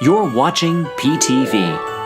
You're watching PTV.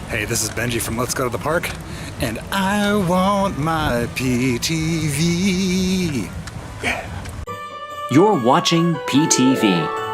Hey, this is Benji from Let's Go to the Park, and I want my PTV. Yeah. You're watching PTV.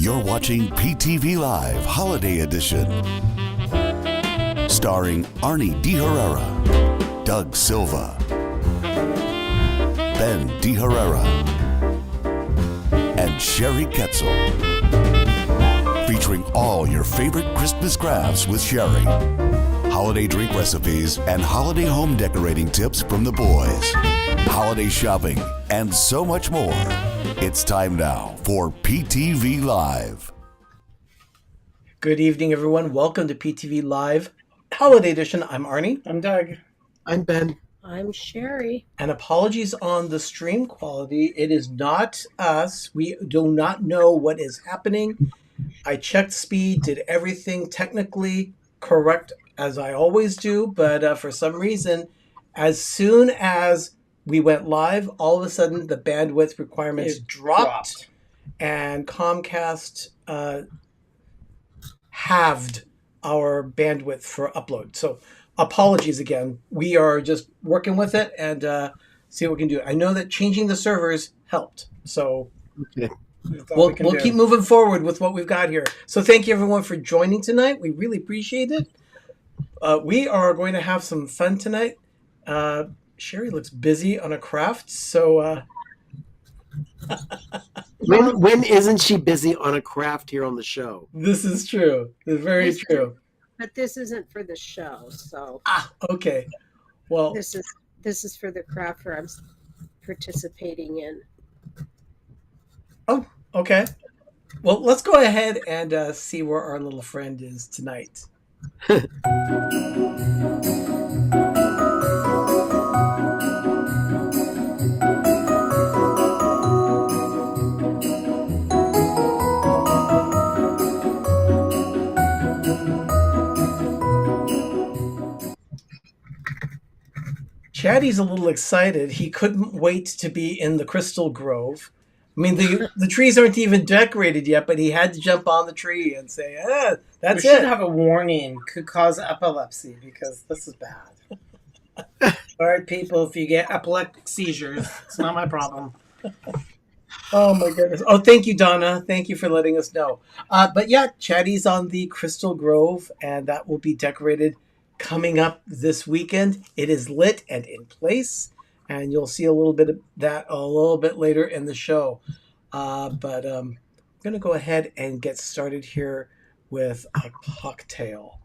You're watching PTV Live Holiday Edition. Starring Arnie De Herrera, Doug Silva, Ben De Herrera, and Sherry Ketzel. Featuring all your favorite Christmas crafts with Sherry. Holiday drink recipes and holiday home decorating tips from the boys. Holiday shopping and so much more. It's time now for PTV Live. Good evening, everyone. Welcome to PTV Live Holiday Edition. I'm Arnie. I'm Doug. I'm Ben. I'm Sherry. And apologies on the stream quality. It is not us. We do not know what is happening. I checked speed, did everything technically correct as I always do, but for some reason, as soon as we went live, all of a sudden the bandwidth requirements dropped, and Comcast halved our bandwidth for upload. So apologies again. We are just working with it and see what we can do. I know that changing the servers helped. So Okay. we'll keep moving forward with what we've got here. So thank you everyone for joining tonight. We really appreciate it. We are going to have some fun tonight. Sherry looks busy on a craft. So When isn't she busy on a craft here on the show? this is true. It's very true. But this isn't for the show, so Okay. Well, this is for the craft fair I'm participating in. oh, okay. Well, let's go ahead and see where our little friend is tonight. Chatty's a little excited. He couldn't wait to be in the Crystal Grove. I mean, the trees aren't even decorated yet, but he had to jump on the tree and say, that's we it. should have a warning. Could cause epilepsy because this is bad. All right, people, if you get epileptic seizures, it's not my problem. Oh, my goodness. Oh, thank you, Donna. Thank you for letting us know. But yeah, Chatty's on the Crystal Grove, and that will be decorated coming up this weekend. It is lit and in place, and you'll see a little bit of that a little bit later in the show. But I'm going to go ahead and get started here with a cocktail.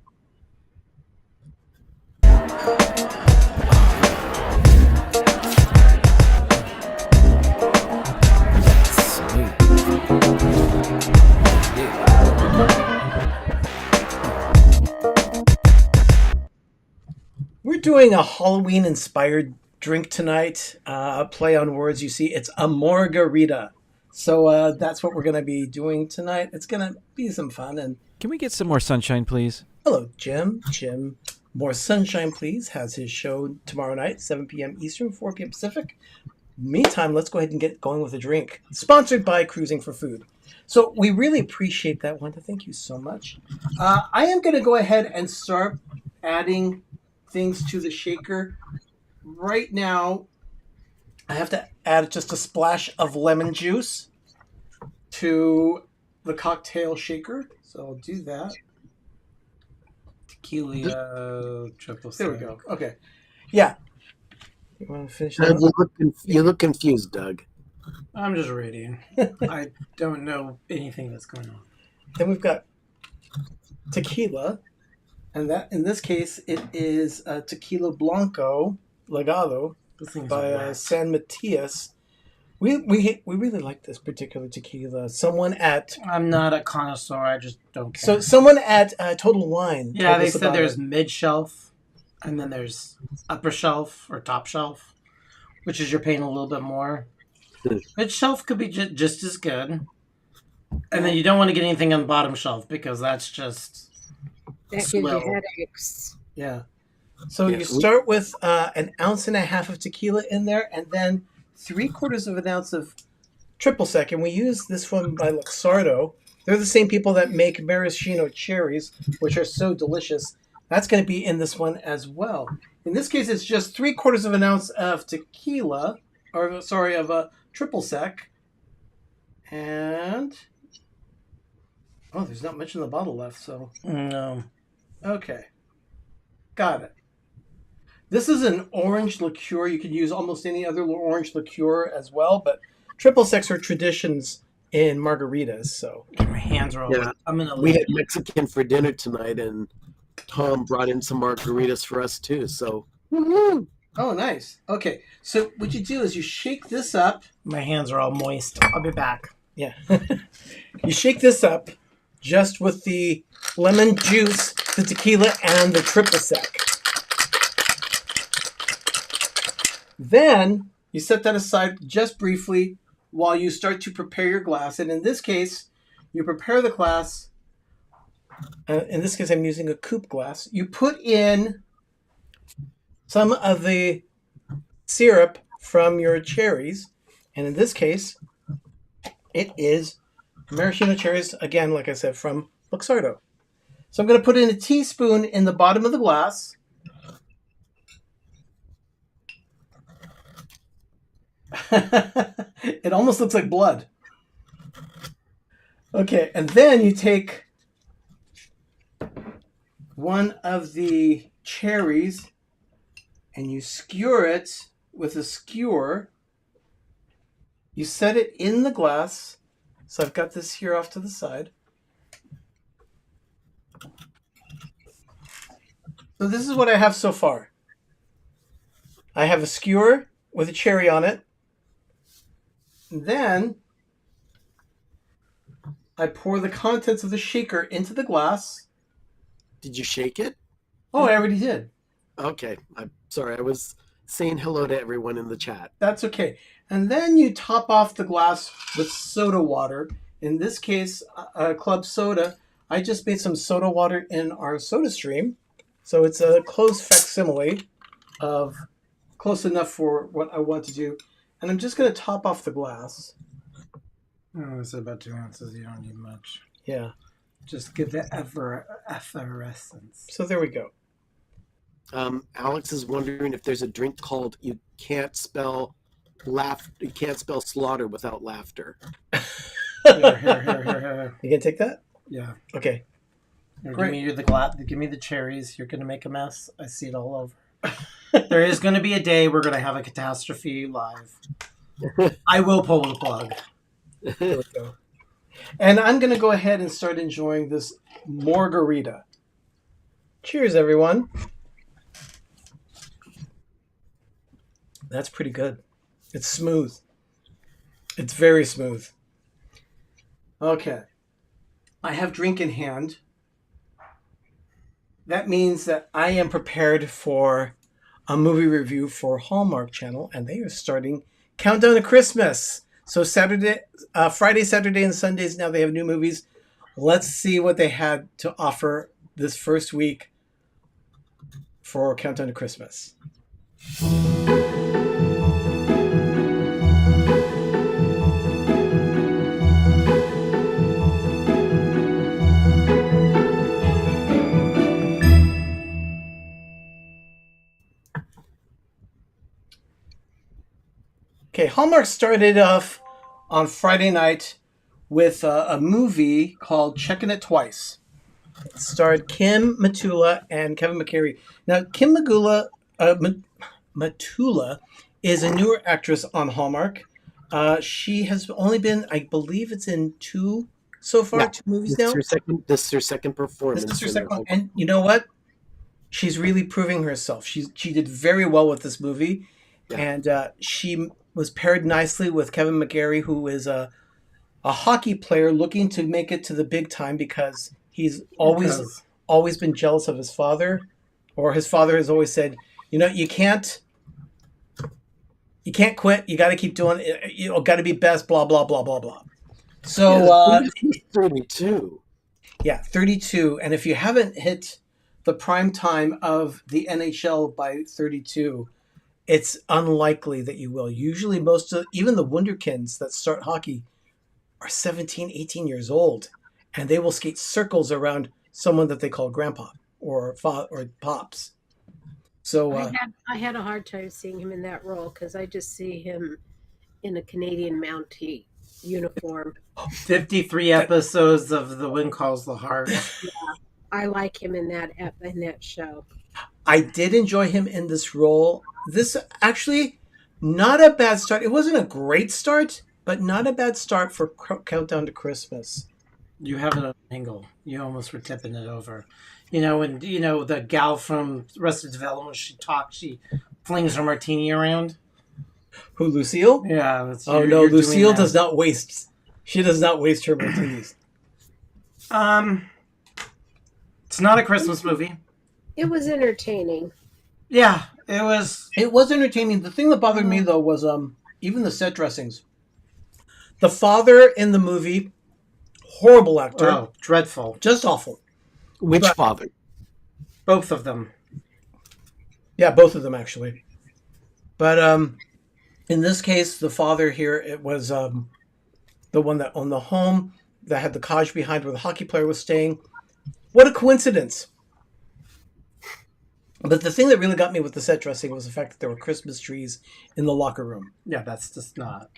We're doing a Halloween-inspired drink tonight. A play on words, you see. It's a margarita. So that's what we're going to be doing tonight. It's going to be some fun. And Can we get some more sunshine, please? hello, Jim. Jim, More Sunshine, Please, has his show tomorrow night, 7 p.m. Eastern, 4 p.m. Pacific. Meantime, let's go ahead and get going with a drink. Sponsored by Cruising for Food. So we really appreciate that, Wanda. Thank you so much. I am going to go ahead and start adding things to the shaker. Right now, I have to add just a splash of lemon juice to the cocktail shaker. So I'll do that. Tequila, triple There we sec. go. Okay. Yeah. You want to finish Doug, that? you look confused, Doug. I'm just reading. I don't know anything that's going on. Then we've got tequila. And that, in this case, it is Tequila Blanco Legado This thing's by wet. San Matias. We really like this particular tequila. Someone at I'm not a connoisseur. I just don't care. someone at Total Wine. Yeah, told they us said about there's it. mid shelf, and then there's upper shelf or top shelf, which is you're paying a little bit more. Mid shelf could be just as good, and then you don't want to get anything on the bottom shelf because that's just That gives Swell. you headaches. Yeah. So Yeah, you start with an ounce and a half of tequila in there, and then 3/4 of an ounce of triple sec. And we use this one by Luxardo. They're the same people that make maraschino cherries, which are so delicious. That's going to be in this one as well. In this case, it's just 3/4 of an ounce of tequila, or sorry, of a triple sec. And oh, there's not much in the bottle left, so no. okay. Got it. This is an orange liqueur. You could use almost any other orange liqueur as well, but triple secs are traditions in margaritas. So My hands are all. Yeah. I'm gonna. We had Mexican for dinner tonight, and Tom brought in some margaritas for us too. So, woo-hoo. oh, nice. Okay, so what you do is you shake this up. My hands are all moist. I'll be back. Yeah, you shake this up just with the lemon juice, the tequila, and the triple sec. Then you set that aside just briefly while you start to prepare your glass. And in this case, you prepare the glass. In this case, I'm using a coupe glass. You put in some of the syrup from your cherries. And in this case, it is maraschino cherries, again, like I said, from Luxardo. So I'm going to put in a teaspoon in the bottom of the glass. It almost looks like blood. Okay, and then you take one of the cherries and you skewer it with a skewer. You set it in the glass. So I've got this here off to the side. So this is what I have so far. I have a skewer with a cherry on it. And then I pour the contents of the shaker into the glass. Did you shake it? Oh, I already did. Okay. I'm sorry. I was saying hello to everyone in the chat. That's okay. And then you top off the glass with soda water. In this case, club soda. I just made some soda water in our soda stream. So it's a close facsimile of close enough for what I want to do. And I'm just going to top off the glass. Oh, it's about 2 ounces. You don't need much. Yeah. Just give the effervescence. So there we go. Alex is wondering if there's a drink called you can't spell slaughter without laughter. Here. You can take that? Yeah. Okay. Here, Great. give me the cherries. You're gonna make a mess. I see it all over. There is gonna be a day we're gonna have a catastrophe live. I will pull the plug. There we go. And I'm going to go ahead and start enjoying this margarita. Cheers, everyone. That's pretty good. It's smooth. It's very smooth. Okay. I have drink in hand. That means that I am prepared for a movie review for Hallmark Channel, and they are starting Countdown to Christmas. So Friday, Saturday, and Sundays, now they have new movies. Let's see what they had to offer this first week for Countdown to Christmas. Okay, Hallmark started off on Friday night with a movie called Checkin' It Twice. It starred Kim Matula and Kevin McCary. Now, Kim Matula is a newer actress on Hallmark. She has only been, I believe it's in two so far, Yeah. 2 movies This now. is her second performance. This is her in second the one. And you know what? She's really proving herself. She did very well with this movie. Yeah. And she was paired nicely with Kevin McCary, who is a hockey player looking to make it to the big time because he's always been jealous of his father, or his father has always said, you know, you can't quit. You got to keep doing it. You got to be best, blah, blah, blah, blah, blah. So, he's 32. Yeah, 32. And if you haven't hit the prime time of the NHL by 32, it's unlikely that you will. Usually even the wunderkinds that start hockey are 17, 18 years old, and they will skate circles around someone that they call grandpa or pops. So I had a hard time seeing him in that role because I just see him in a Canadian Mountie uniform. 53 episodes of The Wind Calls the Heart. I like him in that show. I did enjoy him in this role. This actually not a bad start. It wasn't a great start, but not a bad start for Countdown to Christmas. You have it at an angle. You almost were tipping it over. And the gal from Arrested Development, when she talks, she flings her martini around. Who, Lucille? Yeah. That's, Oh no, Lucille does not waste. She does not waste her martinis. It's not a Christmas movie. It was entertaining. Yeah, it was. It was entertaining. The thing that bothered me though was even the set dressings. The father in the movie, horrible actor. Oh, dreadful. Just awful. Which father? Both of them. Yeah, both of them actually. But in this case, the father here, it was the one that owned the home that had the cottage behind where the hockey player was staying. What a coincidence. But the thing that really got me with the set dressing was the fact that there were Christmas trees in the locker room. Yeah, that's just not.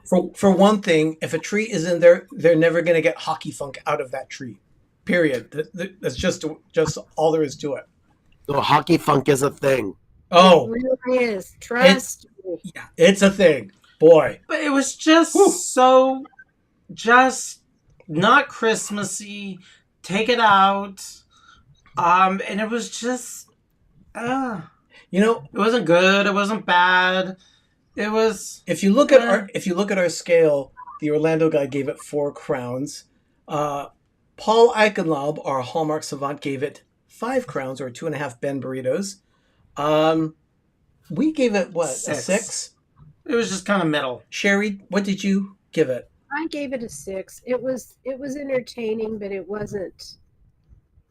For one thing, if a tree is in there, they're never going to get hockey funk out of that tree. Period. That's just all there is to it. No, hockey funk is a thing. Oh, It really is. Trust me. yeah, it's a thing. Boy. But it was just just not Christmassy. Take it out. And it was just, it wasn't good. It wasn't bad. It was. If you look at our scale, the Orlando guy gave it 4 crowns. Paul Eichenlaub, our Hallmark savant, gave it 5 crowns or 2.5 Ben burritos. We gave it what? A 6? It was just kind of middle. Sherry, what did you give it? I gave it a 6. It was entertaining, but it wasn't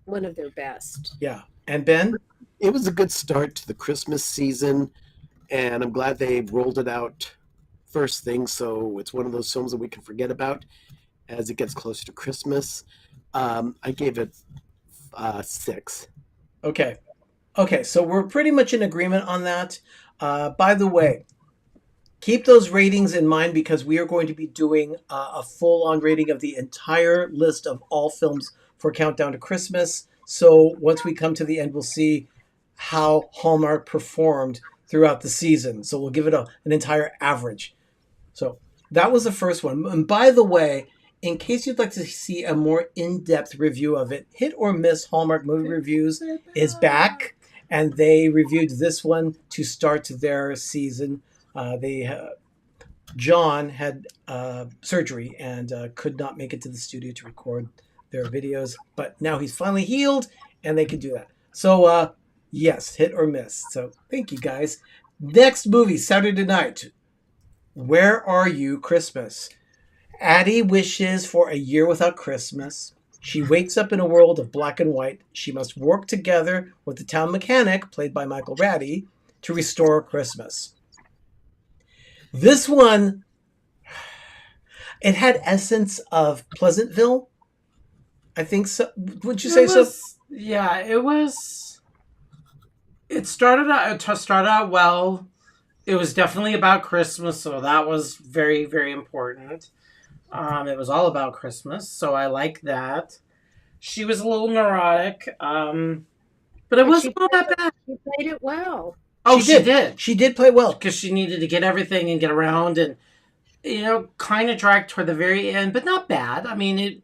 one of their best. Yeah. And Ben? It was a good start to the Christmas season, and I'm glad they rolled it out first thing, so it's one of those films that we can forget about as it gets closer to Christmas. I gave it 6. Okay. Okay, so we're pretty much in agreement on that. By the way, keep those ratings in mind because we are going to be doing a full-on rating of the entire list of all films for Countdown to Christmas. So once we come to the end, we'll see how Hallmark performed throughout the season. So we'll give it an entire average. So that was the first one. And by the way, in case you'd like to see a more in-depth review of it, Hit or Miss Hallmark Movie Reviews is back. And they reviewed this one to start their season. John had surgery and could not make it to the studio to record their videos, but now he's finally healed and they can do that. So yes, Hit or Miss. So thank you guys. Next movie, Saturday night. Where Are You, Christmas? Addie wishes for a year without Christmas. She wakes up in a world of black and white. She must work together with the town mechanic, played by Michael Ratty, to restore Christmas. This one, it had essence of Pleasantville. I think so. Would you say so? Yeah, it was. It started out well. It was definitely about Christmas, so that was very, very important. It was all about Christmas, so I like that. She was a little neurotic, but it wasn't all that bad. She played it well. Oh, she did. She did play well. Because she needed to get everything and get around and, kind of dragged toward the very end, but not bad. I mean, it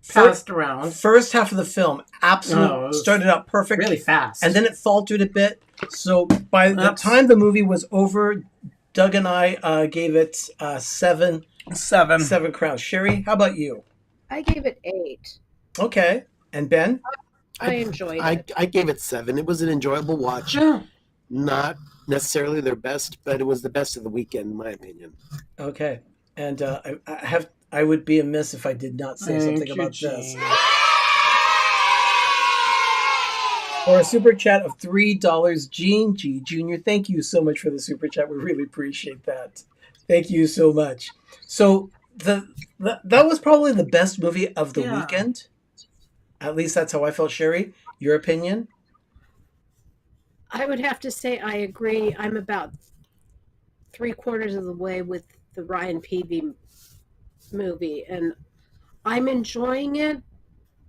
passed around. First half of the film, absolutely started out perfect. Really fast. And then it faltered a bit. So by the time the movie was over, Doug and I gave it 7 crowns. Sherry, how about you? I gave it 8. Okay. And Ben? I enjoyed it. I gave it 7. It was an enjoyable watch. Yeah. Not necessarily their best, but it was the best of the weekend, in my opinion. Okay. And I would be amiss if I did not say something about this. For a super chat of $3, Gene G. Jr., thank you so much for the super chat. We really appreciate that. Thank you so much. So that was probably the best movie of the weekend. At least that's how I felt. Sherry, your opinion? I would have to say I agree. I'm about 3/4 of the way with the Ryan Peavy movie, and I'm enjoying it,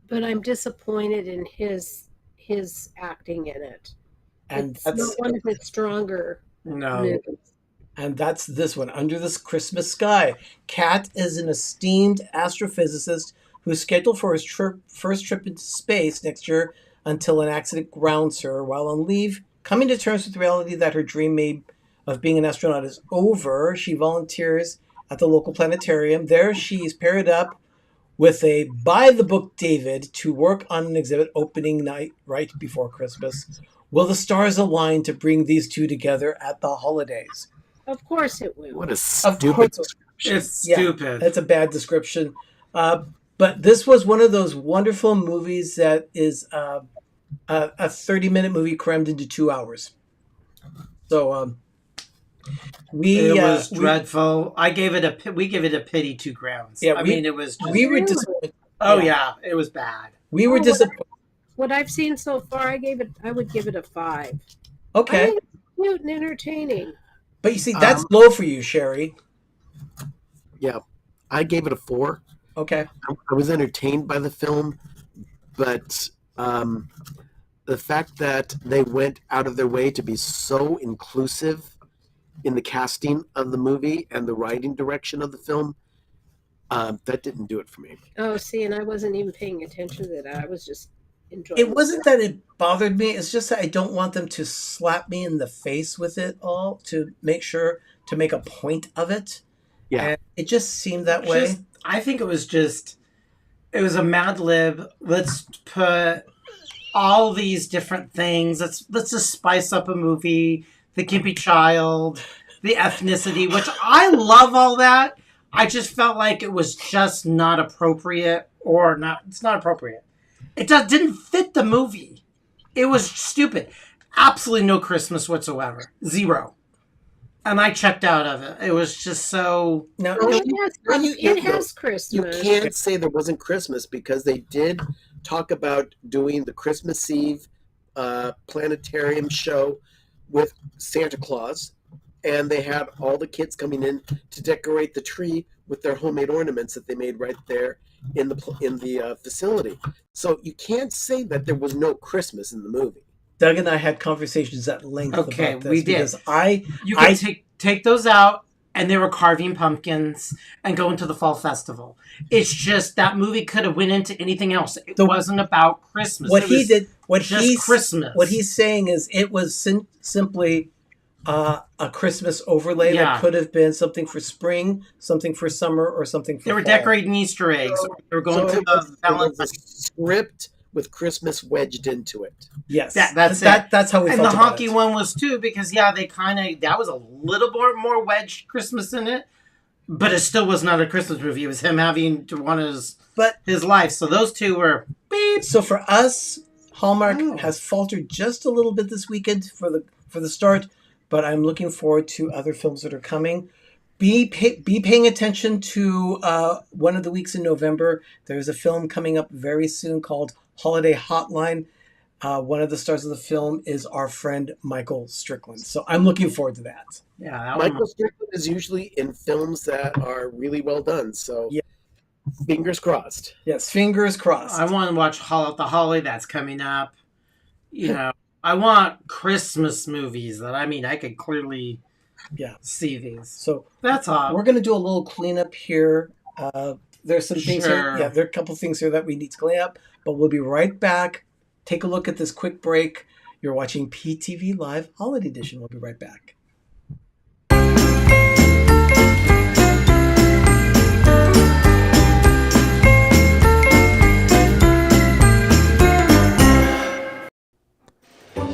but I'm disappointed in his acting in it. And it's that's not one of his stronger movies. And that's this one, Under this Christmas Sky. Kat is an esteemed astrophysicist who's scheduled for his first trip into space next year until an accident grounds her. While on leave, coming to terms with the reality that her dream of being an astronaut is over, she volunteers at the local planetarium. There she's paired up with a by-the-book David to work on an exhibit opening night right before Christmas. Will the stars align to bring these two together at the holidays? Of course it will. What a Of stupid course. description. It's stupid. That's a bad description. But this was one of those wonderful movies that is a 30-minute movie crammed into 2 hours. So It was dreadful. We give it a pity 2 grounds. Yeah, it was. Just, we were disappointed. oh yeah, it was bad. We were disappointed. What I've seen so far, I would give it a 5. I Okay, think it's cute and entertaining. but you see, that's low for you, Sherry. Yeah, I gave it a 4. Okay, I was entertained by the film, but the fact that they went out of their way to be so inclusive in the casting of the movie and the writing direction of the film, that didn't do it for me. Oh, see, and I wasn't even paying attention to that. I was just enjoying it wasn't that it bothered me. It's just that I don't want them to slap me in the face with it all to make a point of it. Yeah. And it just seemed that way. I think it was a Mad Lib. Let's put all these different things. Let's just spice up a movie. The gimpy child, the ethnicity, which I love all that. I just felt like it was just not appropriate, or not. It's not appropriate. It didn't fit the movie. It was stupid. Absolutely no Christmas whatsoever. 0. And I checked out of it. It was just so. Now, it has You Christmas. can't say there wasn't Christmas, because they did talk about doing the Christmas Eve planetarium show with Santa Claus, and they had all the kids coming in to decorate the tree with their homemade ornaments that they made right there in the facility. So you can't say that there was no Christmas in the movie. Doug and I had conversations at length Okay, about this. we did. Because You can take those out, and they were carving pumpkins and going to the fall festival. It's just that movie could have went into anything else. It wasn't about Christmas. What It he was did, what just he's Christmas. What he's saying is, it was simply a Christmas overlay Yeah. that could have been something for spring, something for summer, or something for They were fall. decorating Easter eggs. They were going to it was the a Valentine's. script with Christmas wedged into it. Yes, That's that's how we And felt the about honky it. one was too, because that was a little more wedged Christmas in it, but it still was not a Christmas movie. It was him having to want his life. So those two were beep. So for us, Hallmark Oh. has faltered just a little bit this weekend for the start, but I'm looking forward to other films that are coming. Be paying attention to one of the weeks in November. There's a film coming up very soon called Holiday Hotline. One of the stars of the film is our friend Michael Strickland. So I'm looking forward to that. Yeah, that one. Michael Strickland is usually in films that are really well done. So Yeah. fingers crossed. Yes, fingers crossed. I want to watch the Holly that's coming up. I want Christmas movies that I could clearly see these. So That's all. we're going to do a little cleanup here. There's some things here. Sure. Yeah, there are a couple things here that we need to clean up, but we'll be right back. Take a look at this quick break. You're watching PTV Live Holiday Edition. We'll be right back.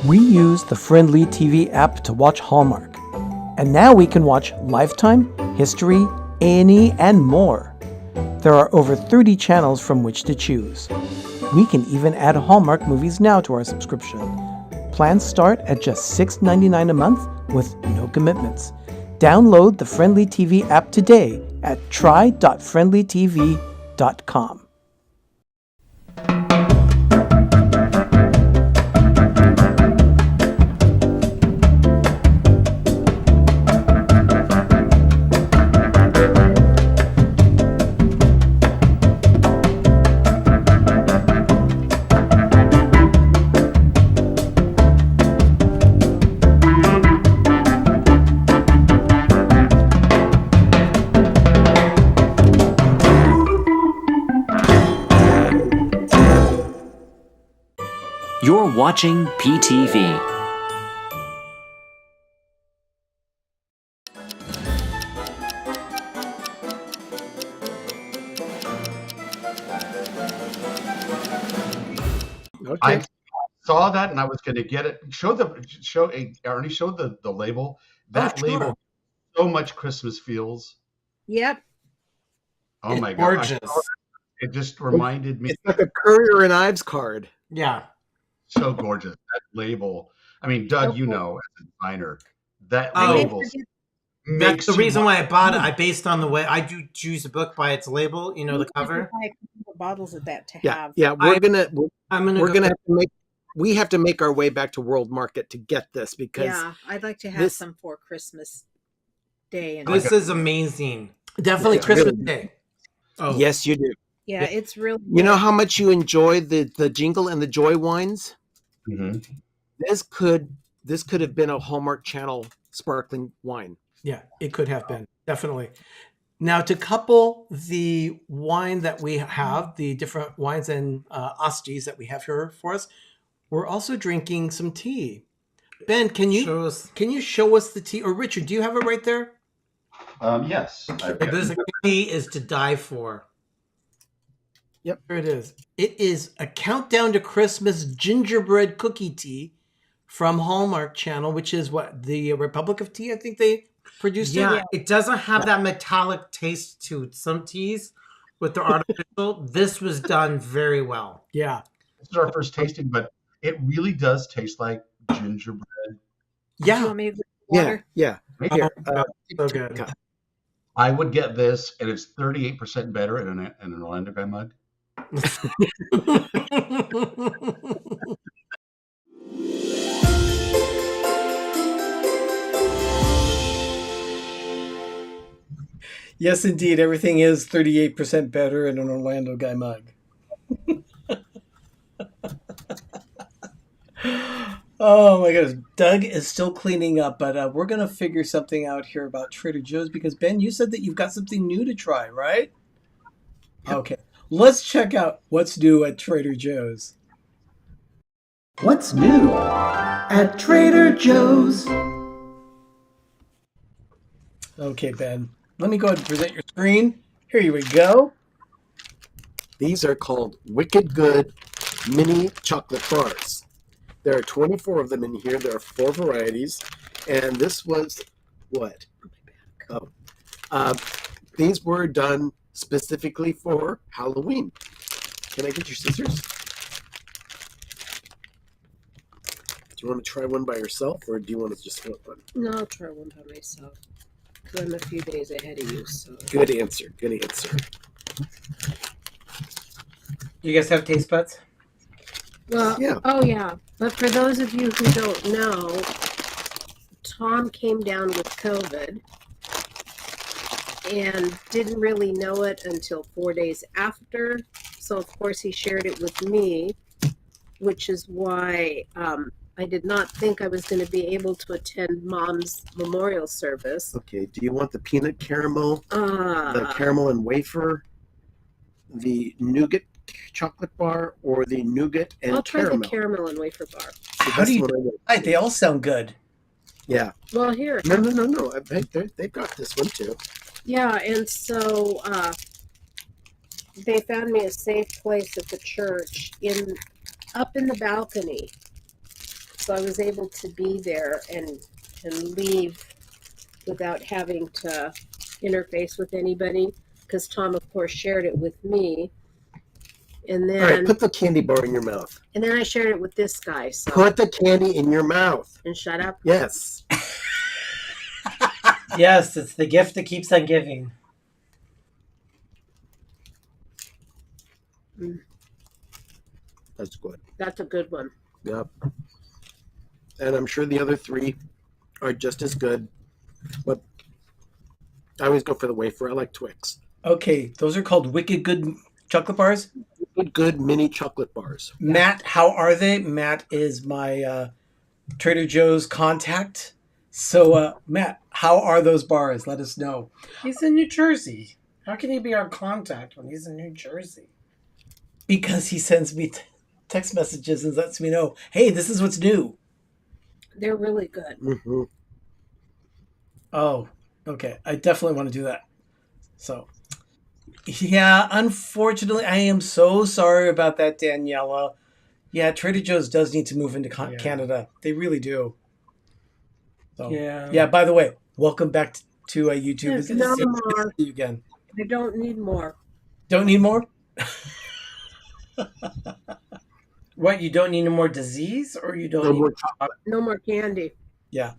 We use the Friendly TV app to watch Hallmark. And now we can watch Lifetime, History, A&E, and more. There are over 30 channels from which to choose. We can even add Hallmark movies now to our subscription. Plans start at just $6.99 a month with no commitments. Download the Friendly TV app today at try.friendlytv.com. You're watching PTV. Okay. I saw that and I was going to get it. Arnie showed the label. That sure. label, so much Christmas feels. Yep. Oh It's my God. gorgeous. It just reminded me. It's like a Courier and Ives card. Yeah. So gorgeous. That label. I mean, Doug, you know, as a designer, that Oh. label That's makes the you reason want- why I bought it. I based on the way I do choose a book by its label, you know, the cover. Buy a couple of bottles of that to Yeah, have. yeah. I'm gonna We're go gonna have to make. We have to make our way back to World Market to get this because Yeah, I'd like to have this- some for Christmas Day. And This is amazing. Definitely Yeah, Christmas really. Day. Oh yes, you do. yeah, it's really. You know how much you enjoy the Jingle and the Joy wines. Mhm. This could have been a Hallmark Channel sparkling wine. yeah, it could have been definitely. Now to couple the wine that we have, the different wines and Osties that we have here for us, we're also drinking some tea. Ben, can you show us the tea? Or Richard, do you have it right there? Yes. This tea is to die for. Yep. Here it is. It is a countdown to Christmas gingerbread cookie tea from Hallmark Channel, which is what, the Republic of Tea, I think they produced it. Yeah, it doesn't have that metallic taste to it. Some teas with their artificial. This was done very well. Yeah. This is our first tasting, but it really does taste like gingerbread. Do you Yeah. want me to get water? Yeah. Here, So good. I would get this, and it's 38% better in an Orlando Guy mug. Yes, indeed. Everything is 38% better in an Orlando Guy mug. Oh my goodness. Doug is still cleaning up, but we're going to figure something out here about Trader Joe's because, Ben, you said that you've got something new to try, right? Okay. Let's check out what's new at Trader Joe's. What's new at Trader Joe's? Okay, Ben. Let me go ahead and present your screen. Here we go. these are called Wicked Good Mini Chocolate Bars. There are 24 of them in here. There are 4 varieties. And this was what? These were done specifically for Halloween. Can I get your scissors? Do you want to try one by yourself, or do you want to just flip one? No, I'll try one by myself. Because I'm a few days ahead of you, so. Good answer. Good answer. You guys have taste buds? Well, Yeah. oh yeah. But for those of you who don't know, Tom came down with COVID and didn't really know it until 4 days after. So of course he shared it with me, which is why I did not think I was going to be able to attend Mom's memorial service. Okay. Do you want the peanut caramel, the caramel and wafer, the nougat chocolate bar, or the nougat and I'll try caramel? the caramel and wafer bar. So How do this you? one I want. Right, they all sound good. Yeah. Well, here. No. They've got this one too. Yeah, and so they found me a safe place at the church up in the balcony. So I was able to be there and leave without having to interface with anybody, because Tom, of course, shared it with me. And All right, then put the candy bar in your mouth. I shared it with this guy. So Put the candy in your mouth. and shut up. Yes. Yes, it's the gift that keeps on giving. That's good. That's a good one. Yep. And I'm sure the other 3 are just as good. But I always go for the wafer. I like Twix. Okay, those are called Wicked Good chocolate bars. Good mini chocolate bars. Matt, how are they? Matt is my Trader Joe's contact. So, Matt, how are those bars? Let us know. He's in New Jersey. How can he be our contact when he's in New Jersey? Because he sends me text messages and lets me know, hey, this is what's new. They're really good. Mm-hmm. Oh, okay. I definitely want to do that. So, yeah, unfortunately, I am so sorry about that, Daniela. Yeah, Trader Joe's does need to move into Canada. They really do. So, yeah, by the way, welcome back to YouTube. It's No good to more. see you again. I don't need more. Don't need more? What, you don't need any more disease, or you don't No need more No more candy. Yeah.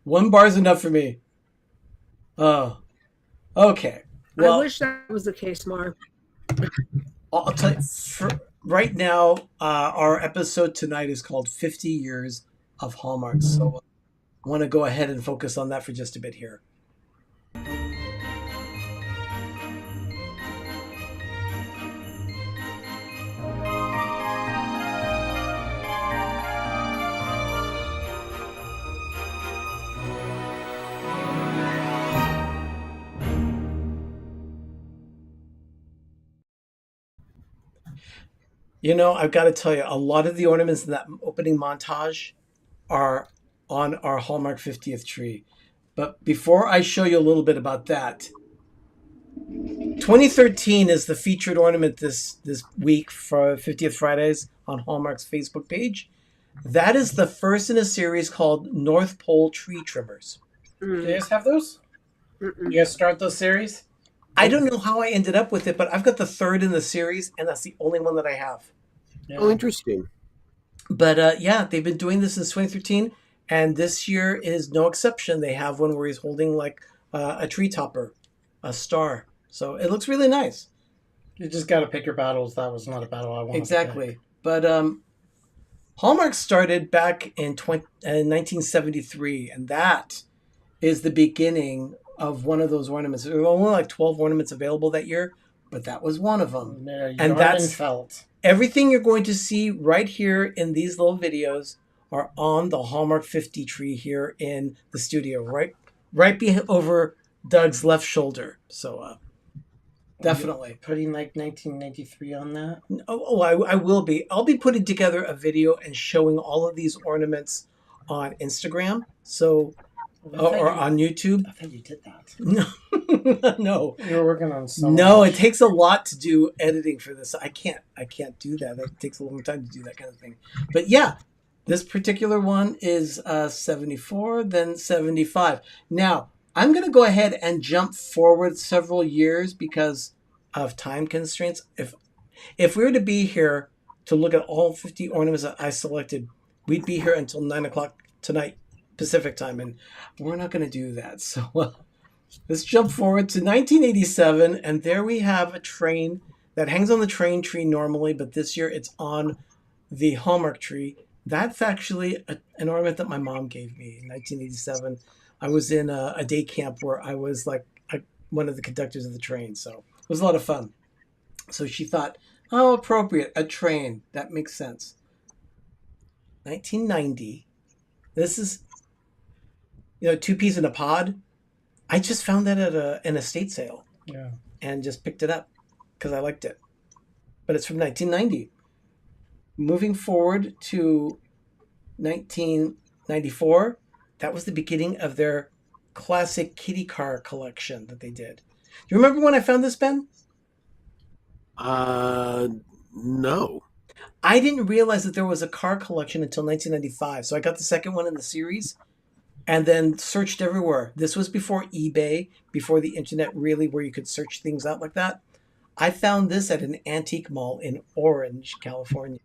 One bar's enough for me. Oh, okay. Well, I wish that was the case, Mar. I'll tell you, right now, our episode tonight is called 50 Years of Hallmark. So I want to go ahead and focus on that for just a bit here. You know, I've got to tell you, a lot of the ornaments in that opening montage are on our Hallmark 50th tree. But before I show you a little bit about that, 2013 is the featured ornament this week for 50th Fridays on Hallmark's Facebook page. That is the first in a series called North Pole Tree Trimmers. Do you guys have those? You guys start those series? I don't know how I ended up with it, but I've got the third in the series, and that's the only one that I have. Yeah. Oh, interesting. But yeah, they've been doing this since 2013, and this year is no exception. They have one where he's holding like a tree topper, a star. So it looks really nice. You just got to pick your battles. That was not a battle I wanted. Exactly. But Hallmark started back in 1973, and that is the beginning of one of those ornaments. There were only like 12 ornaments available that year, but that was one of them. Yeah, and that's felt. Everything you're going to see right here in these little videos are on the Hallmark 50 tree here in the studio, right over Doug's left shoulder. So definitely putting like 1993 on that. I will be. I'll be putting together a video and showing all of these ornaments on Instagram. So. Or on YouTube. I thought you did that. No, no. You were working on something. No, it takes a lot to do editing for this. I can't do that. That takes a long time to do that kind of thing. But yeah, this particular one is 74, then 75. Now, I'm going to go ahead and jump forward several years because of time constraints. If we were to be here to look at all 50 ornaments that I selected, we'd be here until 9 o'clock tonight. Pacific time, and we're not going to do that. So let's jump forward to 1987, and there we have a train that hangs on the train tree normally, but this year it's on the Hallmark tree. That's actually an ornament that my mom gave me in 1987. I was in a day camp where I was like one of the conductors of the train, so it was a lot of fun. So she thought, oh, appropriate, a train. That makes sense. 1990. This is... two peas in a pod. I just found that at an estate sale. Yeah. And just picked it up because I liked it. But it's from 1990. Moving forward to 1994, that was the beginning of their classic kitty car collection that they did. Do you remember when I found this, Ben? No. I didn't realize that there was a car collection until 1995. So I got the second one in the series. And then searched everywhere. This was before eBay, before the internet really, where you could search things out like that. I found this at an antique mall in Orange, California.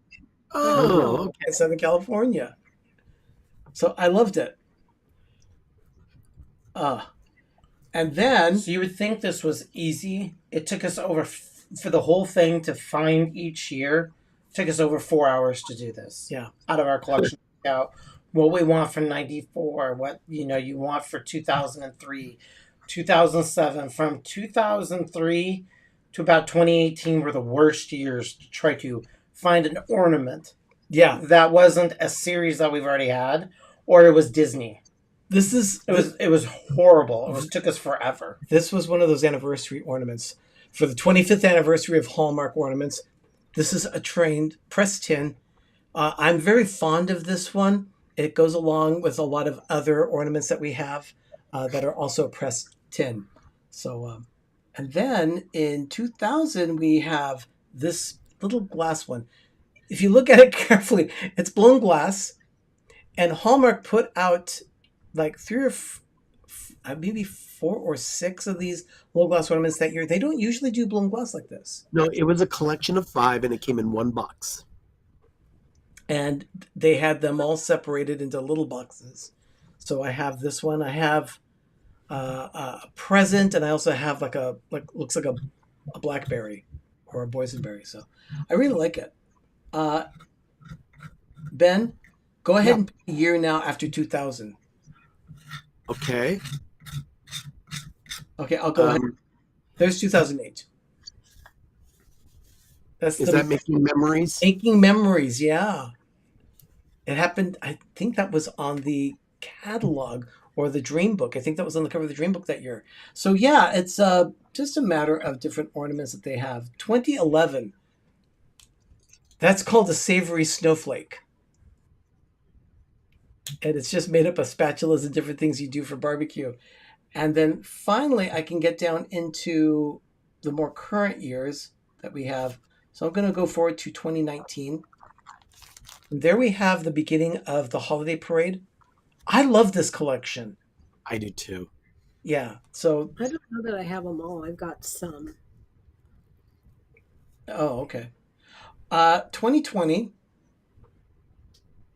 Oh, okay. In Southern California. So I loved it. And then... So you would think this was easy. It took us over, for the whole thing to find each year, it took us over 4 hours to do this. Yeah. Out of our collection. Out what we want for 94, what you want for 2003, 2007. From 2003 to about 2018 were the worst years to try to find an ornament. Yeah. That wasn't a series that we've already had, or it was Disney. It was horrible. It took us forever. This was one of those anniversary ornaments. For the 25th anniversary of Hallmark Ornaments, this is a trained press tin I'm very fond of this one. It goes along with a lot of other ornaments that we have that are also pressed tin. So, and then in 2000, we have this little glass one. If you look at it carefully, it's blown glass, and Hallmark put out like maybe 4 or 6 of these little glass ornaments that year. They don't usually do blown glass like this. No, it was a collection of 5, and it came in one box. And they had them all separated into little boxes. So I have this one. I have a present, and I also have looks like a blackberry or a boysenberry. So I really like it. Ben, go ahead and pick a year now after 2000. Okay. Okay, I'll go ahead. There's 2008. Is that Making Memories? Making Memories, yeah. It happened, I think that was on the catalog or the Dream Book. I think that was on the cover of the Dream Book that year. So yeah, it's just a matter of different ornaments that they have. 2011, that's called a Savory Snowflake. And it's just made up of spatulas and different things you do for barbecue. And then finally, I can get down into the more current years that we have. So I'm going to go forward to 2019. And there we have the beginning of the holiday parade. I love this collection. I do too. Yeah. So I don't know that I have them all. I've got some. Oh, okay. 2020.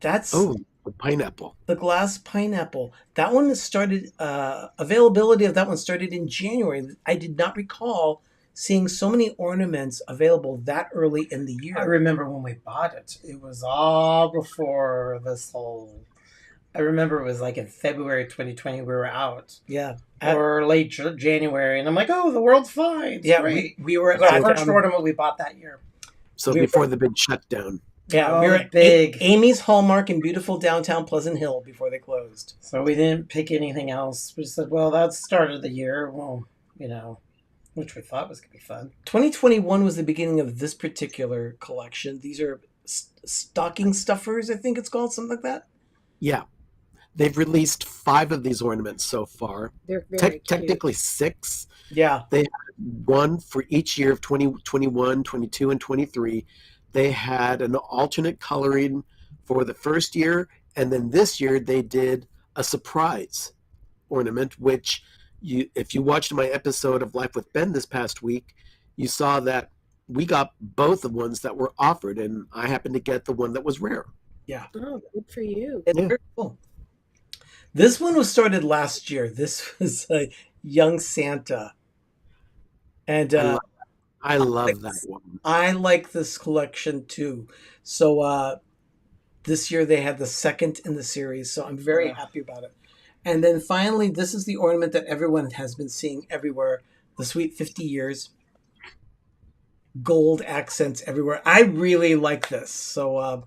That's the pineapple. The glass pineapple. That one started, availability of that one started in January. I did not recall seeing so many ornaments available that early in the year. I remember when we bought it. It was all before this whole... I remember it was like in February 2020 we were out. Yeah. Or late January. And I'm like, oh, the world's fine. It's Yeah, great. we were It was at our first ornament we bought that year. So before the big shutdown. Yeah, we were at Amy's Hallmark in beautiful downtown Pleasant Hill before they closed. So we didn't pick anything else. We said, well, that started the year. Well, which we thought was going to be fun. 2021 was the beginning of this particular collection. These are stocking stuffers, I think it's called, something like that. Yeah. They've released 5 of these ornaments so far. They're very cute. Technically 6. Yeah. They had one for each year of 2021, 22, and 23. They had an alternate coloring for the first year, and then this year they did a surprise ornament, which if you watched my episode of Life with Ben this past week, you saw that we got both the ones that were offered, and I happened to get the one that was rare. Yeah. Oh, good for you. It's very cool. This one was started last year. This was a young Santa. And I love that one. I like this collection too. So this year they had the second in the series, so I'm very happy about it. And then finally, this is the ornament that everyone has been seeing everywhere, the Sweet 50 Years. Gold accents everywhere. I really like this. So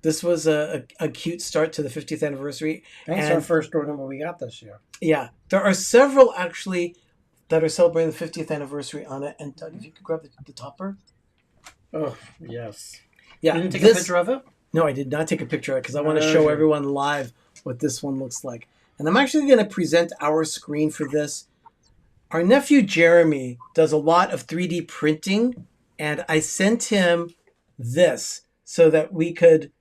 this was a cute start to the 50th anniversary. That's our first ornament we got this year. Yeah. There are several actually that are celebrating the 50th anniversary on it. And Doug, if you could grab the topper. Oh, yes. Yeah. You didn't take a picture of it? No, I did not take a picture of it because I want to show everyone live what this one looks like. And I'm actually going to present our screen for this. Our nephew Jeremy does a lot of 3D printing, and I sent him this so that we could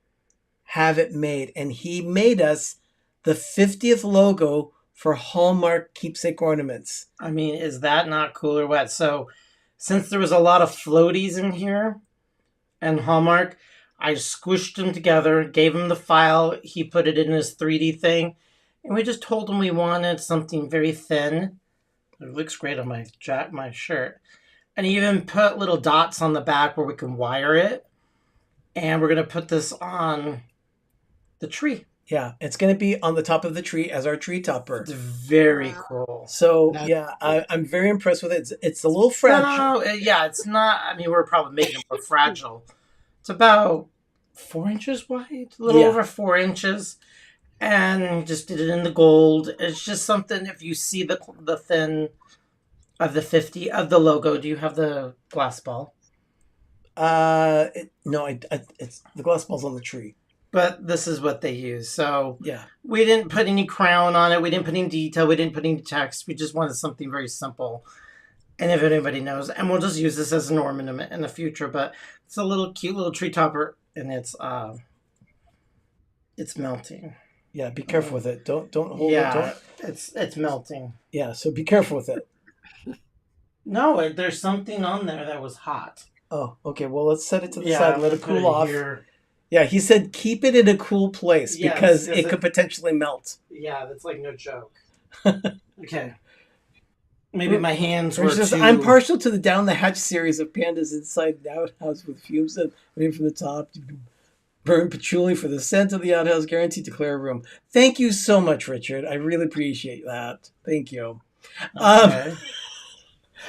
have it made. And he made us the 50th logo for Hallmark Keepsake Ornaments. I mean, is that not cool or what? So since there was a lot of floaties in here and Hallmark, I squished them together, gave him the file. He put it in his 3D thing. And we just told him we wanted something very thin. It looks great on my shirt. And he even put little dots on the back where we can wire it. And we're going to put this on the tree. Yeah, it's going to be on the top of the tree as our tree topper. It's very cool. So, I'm very impressed with it. It's a little fragile. No, it's not. I mean, we're probably making it more fragile. It's about 4 inches wide, a little over 4 inches. And just did it in the gold. It's just something, if you see the thin of the 50 of the logo, do you have the glass ball? It's the glass ball's on the tree. But this is what they use. So Yeah. we didn't put any crown on it. We didn't put any detail. We didn't put any text. We just wanted something very simple. And if anybody knows, and we'll just use this as an ornament in the future, but it's a little cute little tree topper, and it's melting. Yeah, be careful with it. Don't hold Yeah, it. it's melting. Yeah, so be careful with it. No, there's something on there that was hot. Oh, okay. Well, let's set it to the Yeah, side I'm and let it gonna put cool off. here. Yeah, he said keep it in a cool place Yes, because yes, it could potentially melt. Yeah, that's like no joke. Okay. Maybe my hands were It's just, too... I'm partial to the Down the Hatch series of Panda's Inside Outhouse with fumes and waiting from the top. Burn patchouli for the scent of the outhouse, guaranteed to clear a room. Thank you so much, Richard. I really appreciate that. Thank you. Okay.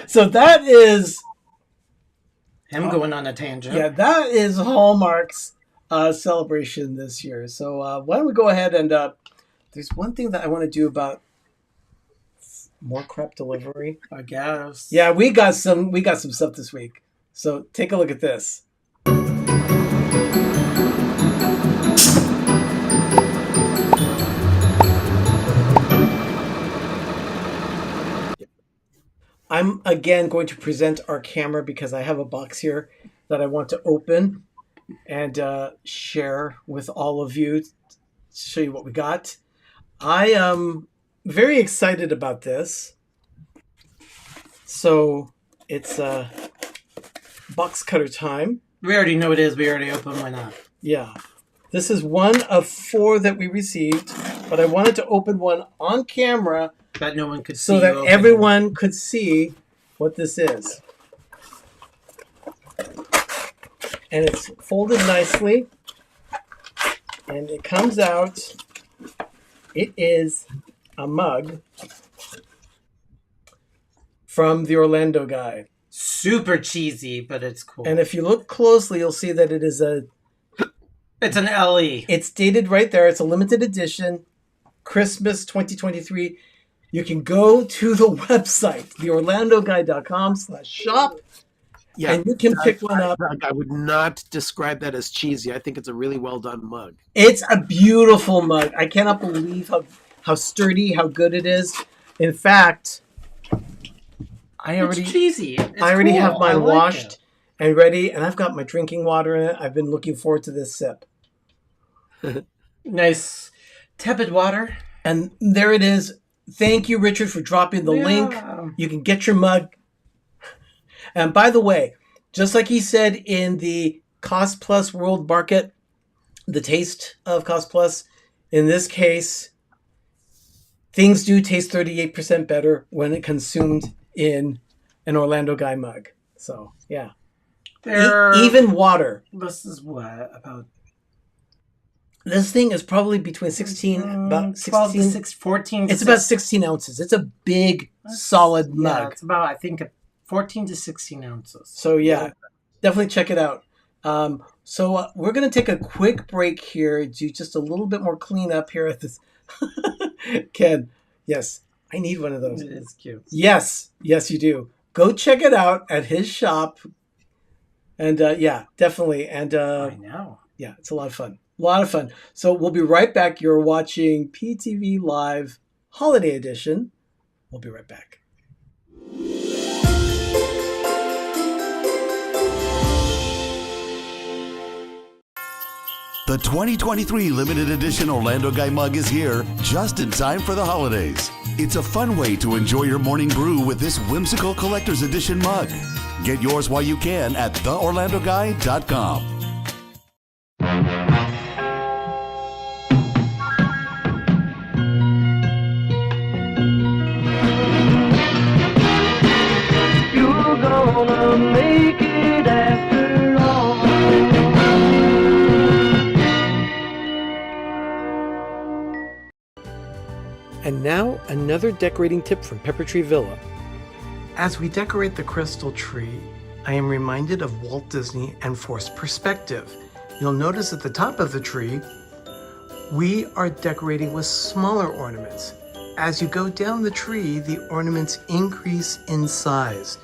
So that is... Him going on a tangent. Yeah, that is Hallmark's celebration this year. So why don't we go ahead and... there's one thing that I want to do about more crap delivery. I guess. Yeah, we got some stuff this week. So take a look at this. I'm again going to present our camera because I have a box here that I want to open and share with all of you to show you what we got. I am very excited about this. So it's box cutter time. We already know it is. We already opened one up. Yeah. This is one of 4 that we received, but I wanted to open one on camera that no one could see. So that everyone could see what this is. And it's folded nicely. And it comes out. It is a mug from the Orlando guy. Super cheesy, but it's cool. And if you look closely, you'll see that it is it's an LE. It's dated right there. It's a limited edition, Christmas 2023. You can go to the website, theorlandoguy.com/shop, Yeah, and you can pick one up. I would not describe that as cheesy. I think it's a really well done mug. It's a beautiful mug. I cannot believe how sturdy, how good it is. In fact, It's cheesy. I already cool. have mine like washed it. and ready, and I've got my drinking water in it. I've been looking forward to this sip. Nice tepid water. And there it is. Thank you, Richard, for dropping the link. You can get your mug. And by the way, just like he said in the Cost Plus World Market, the taste of Cost Plus, in this case, things do taste 38% better when it consumed in an Orlando Guy mug. So, yeah. Even water. This is what? About... This thing is probably between 16, about 12 16, to 14 to it's about 16 ounces. It's a big, solid mug. Yeah, it's about, I think, 14 to 16 ounces. So, yeah, definitely check it out. So we're going to take a quick break here, do just a little bit more cleanup here at this. Ken, yes, I need one of those. It is cute. Yes, you do. Go check it out at his shop. And yeah, definitely. And I know. Yeah, it's a lot of fun. A lot of fun. So we'll be right back. You're watching PTV Live Holiday Edition. We'll be right back. The 2023 limited edition Orlando Guy mug is here just in time for the holidays. It's a fun way to enjoy your morning brew with this whimsical collector's edition mug. Get yours while you can at theorlandoguy.com. You're gonna make it after all. And now, another decorating tip from Pepper Tree Villa. As we decorate the crystal tree, I am reminded of Walt Disney and forced perspective. You'll notice at the top of the tree, we are decorating with smaller ornaments. As you go down the tree, the ornaments increase in size.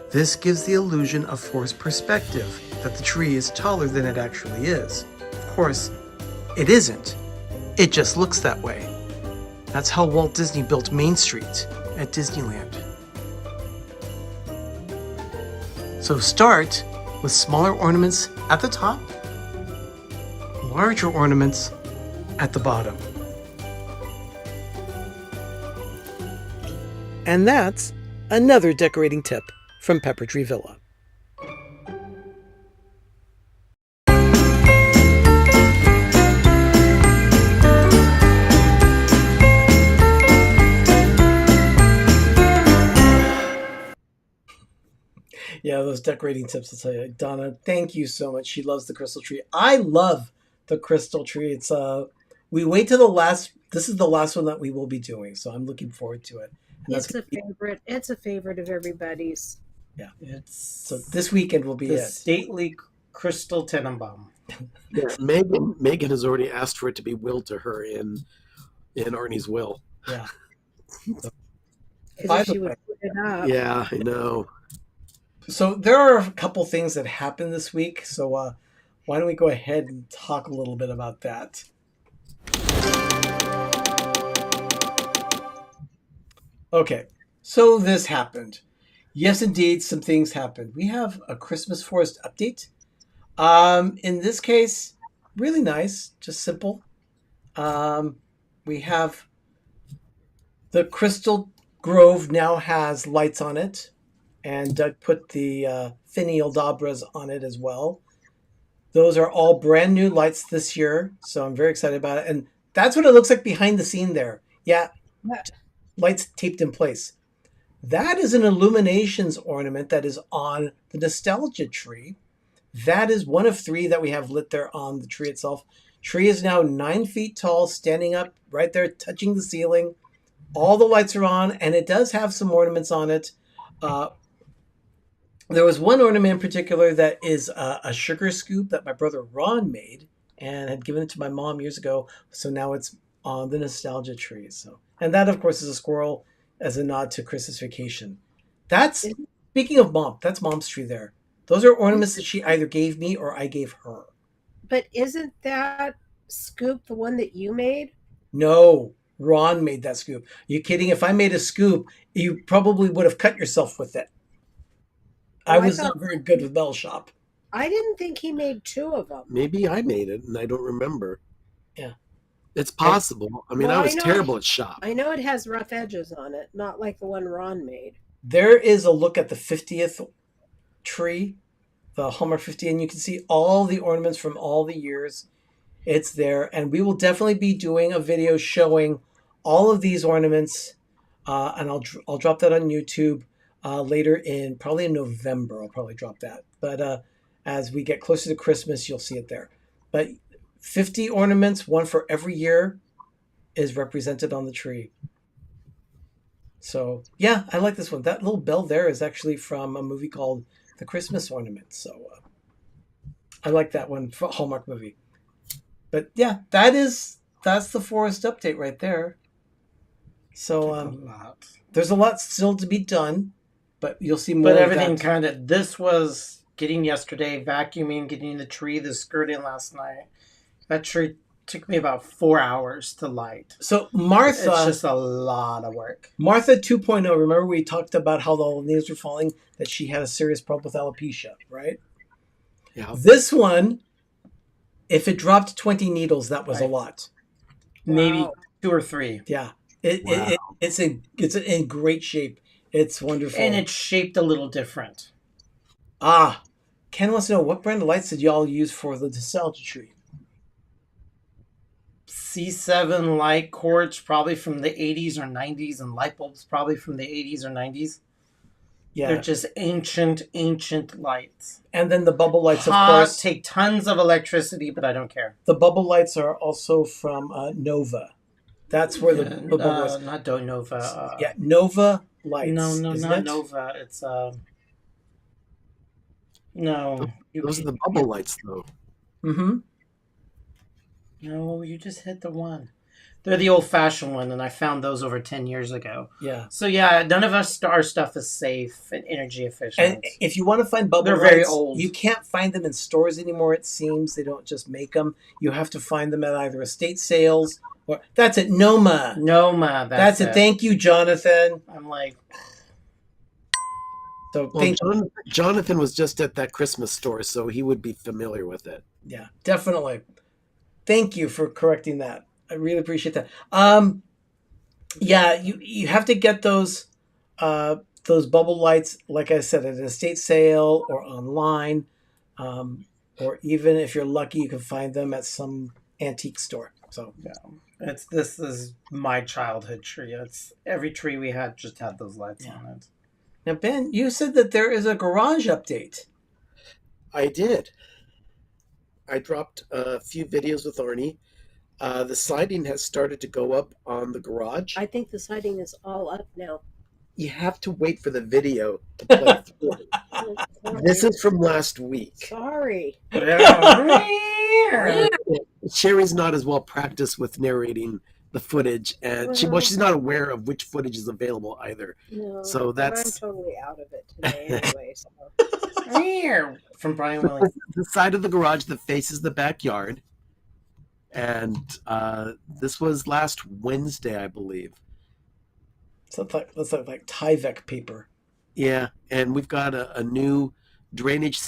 This gives the illusion of forced perspective, that the tree is taller than it actually is. Of course, it isn't. It just looks that way. That's how Walt Disney built Main Street at Disneyland. So start with smaller ornaments at the top, larger ornaments at the bottom. And that's another decorating tip from Pepper Tree Villa. Yeah, those decorating tips, I'll tell you. Donna, thank you so much. She loves the crystal tree. I love the crystal tree. It's we wait till the last. This is the last one that we will be doing, so I'm looking forward to it. And It's a favorite. It's a favorite of everybody's. Yeah. It's So this weekend will be the it. stately Crystal Tenenbaum. Yeah, Megan has already asked for it to be willed to her in Arnie's will. Yeah. As By if the she way- would put it up. Yeah, I know. So there are a couple things that happened this week. So why don't we go ahead and talk a little bit about that? Okay, so this happened. Yes, indeed, some things happened. We have a Christmas forest update. In this case, really nice, just simple. We have the Crystal Grove now has lights on it, and Doug put the finial dabras on it as well. Those are all brand new lights this year, so I'm very excited about it. And that's what it looks like behind the scene there. Yeah, lights taped in place. That is an illuminations ornament that is on the nostalgia tree. That is one of 3 that we have lit there on the tree itself. Tree is now 9 feet tall, standing up right there, touching the ceiling. All the lights are on, and it does have some ornaments on it. There was one ornament in particular that is a sugar scoop that my brother Ron made and had given it to my mom years ago. So now it's on the nostalgia tree. So, and that, of course, is a squirrel as a nod to Christmas Vacation. That's, speaking of mom, that's mom's tree there. Those are ornaments that she either gave me or I gave her. But isn't that scoop the one that you made? No, Ron made that scoop. You kidding? If I made a scoop, you probably would have cut yourself with it. I was not very good with Bell Shop. I didn't think he made 2 of them. Maybe I made it and I don't remember. Yeah. It's possible. I mean, Well, I was I know terrible at shop. I know it has rough edges on it, not like the one Ron made. There is a look at the 50th tree, the Hallmark 50, and you can see all the ornaments from all the years. It's there, and we will definitely be doing a video showing all of these ornaments, and I'll drop that on YouTube later probably in November. I'll probably drop that, but as we get closer to Christmas, you'll see it there. But 50 ornaments, one for every year, is represented on the tree. So yeah, I like this one. That little bell there is actually from a movie called The Christmas Ornament. So I like that one for a Hallmark movie. But yeah, that's the forest update right there. So there's a lot still to be done, but you'll see more. But of everything that. kind of, this was getting yesterday, vacuuming, getting the tree, the skirt in last night. That tree took me about 4 hours to light. So Martha, it's just a lot of work. Martha 2.0. Remember we talked about how the leaves were falling, that she had a serious problem with alopecia, right? Yeah. This one, if it dropped 20 needles, that was a lot. Maybe 2 or 3. Yeah. It's in great shape. It's wonderful. And it's shaped a little different. Ken wants to know, what brand of lights did y'all use for the nostalgia tree? C7 light cords, probably from the 80s or 90s, and light bulbs probably from the 80s or 90s. Yeah. They're just ancient lights. And then the bubble lights, of Hot, course. take tons of electricity, but I don't care. The bubble lights are also from Nova. That's where the bubble was. Not Nova. Yeah, Nova lights. No, isn't not it? Nova. It's no. Those are the bubble lights, though. Mm-hmm. No, you just hit the one. They're the old-fashioned one, and I found those over 10 years ago. Yeah. So yeah, none of our stuff is safe and energy efficient. And if you want to find bubble They're lights, very old. you can't find them in stores anymore. It seems they don't just make them. You have to find them at either estate sales or that's at Noma. Noma. That's it. Thank you, Jonathan. I'm like, so Well, Jonathan was just at that Christmas store, so he would be familiar with it. yeah, definitely. Thank you for correcting that. I really appreciate that. Yeah, you have to get those bubble lights, like I said, at an estate sale or online, or even if you're lucky, you can find them at some antique store. So yeah, this is my childhood tree. It's every tree we had just had those lights on it. Now, Ben, you said that there is a garage update. I did. I dropped a few videos with Arnie. The siding has started to go up on the garage. I think the siding is all up now. You have to wait for the video to play through. This is from last week. Sorry. Sherry's not as well practiced with narrating the footage, and she's not aware of which footage is available either. No, so that's I'm totally out of it today anyway. So. From Brian Williams. The side of the garage that faces the backyard. And this was last Wednesday, I believe. So that's like Tyvek paper. Yeah, and we've got a new drainage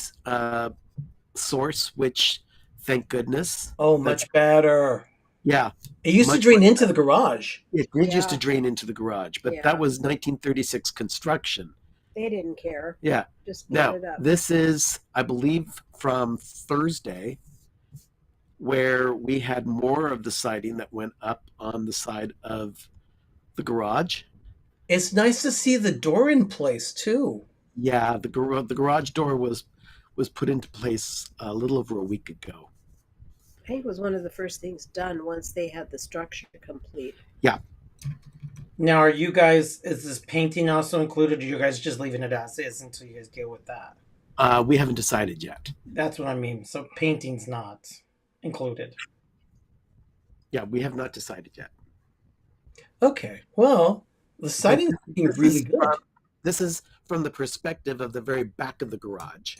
source, which, thank goodness. Oh, much better. Yeah. It used to drain into the garage. It used to drain into the garage, but that was 1936 construction. They didn't care. Yeah. Just now, it up. this is, I believe, from Thursday, where we had more of the siding that went up on the side of the garage. It's nice to see the door in place too. Yeah, the garage door was put into place a little over a week ago. I think it was one of the first things done once they had the structure complete. Yeah. Now, are you guys? Is this painting also included? Or are you guys just leaving it as is until you guys deal with that? We haven't decided yet. That's what I mean. So painting's not included. Yeah, we have not decided yet. Okay. Well, the siding is really good. This is from the perspective of the very back of the garage.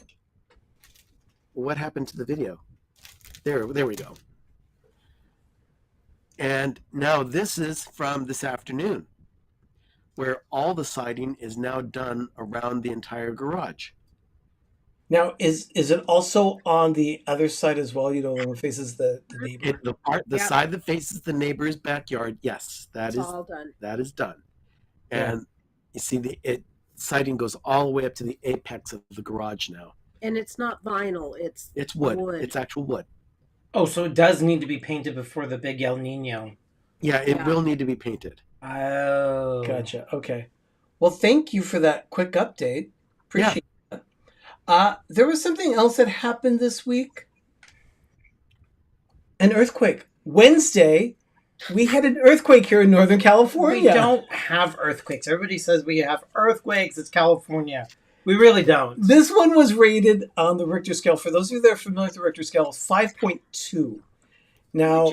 What happened to the video? There we go. And now this is from this afternoon, where all the siding is now done around the entire garage. Now, is it also on the other side as well? You know, when it faces the neighbor. The side that faces the neighbor's backyard. Yes, It's all done. That is done. And you see the siding goes all the way up to the apex of the garage now. And it's not vinyl. It's wood. It's actual wood. Oh, so it does need to be painted before the big El Nino. Yeah, it will need to be painted. Oh, gotcha. Okay. Well, thank you for that quick update. Appreciate it. There was something else that happened this week. An earthquake. Wednesday, we had an earthquake here in Northern California. We don't have earthquakes. Everybody says we have earthquakes. It's California. We really don't. This one was rated on the Richter scale. For those of you that are familiar with the Richter scale, 5.2. Now,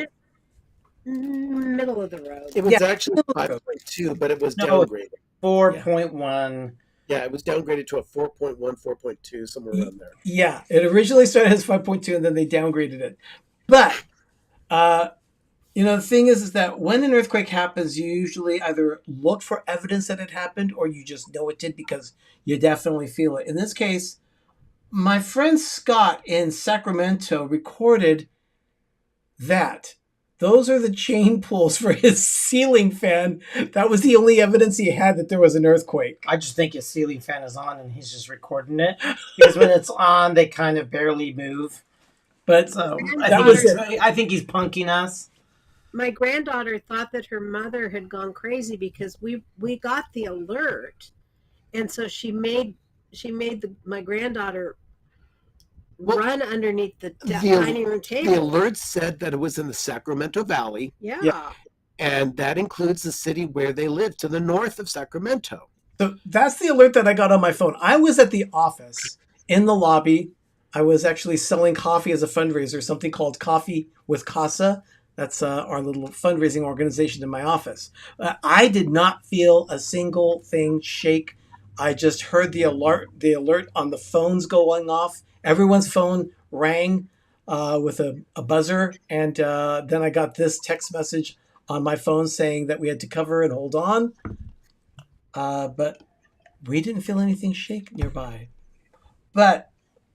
middle of the road. It was actually 5.2, but it was downgraded. 4.1. Yeah, it was downgraded to a 4.1, 4.2, somewhere around there. Yeah, it originally started as 5.2, and then they downgraded it. But, the thing is that when an earthquake happens, you usually either look for evidence that it happened or you just know it did because you definitely feel it. In this case, my friend Scott in Sacramento recorded that. Those are the chain pulls for his ceiling fan. That was the only evidence he had that there was an earthquake. I just think his ceiling fan is on and he's just recording it. Because when it's on, they kind of barely move. But so, I think he's punking us. My granddaughter thought that her mother had gone crazy because we got the alert, and so she made my granddaughter run underneath the dining room table. The alert said that it was in the Sacramento Valley. Yeah. And that includes the city where they live, to the north of Sacramento. So that's the alert that I got on my phone. I was at the office in the lobby. I was actually selling coffee as a fundraiser, something called Coffee with Casa. That's our little fundraising organization in my office. I did not feel a single thing shake. I just heard the alert on the phones going off. Everyone's phone rang with a buzzer, and then I got this text message on my phone saying that we had to cover and hold on. But we didn't feel anything shake nearby. But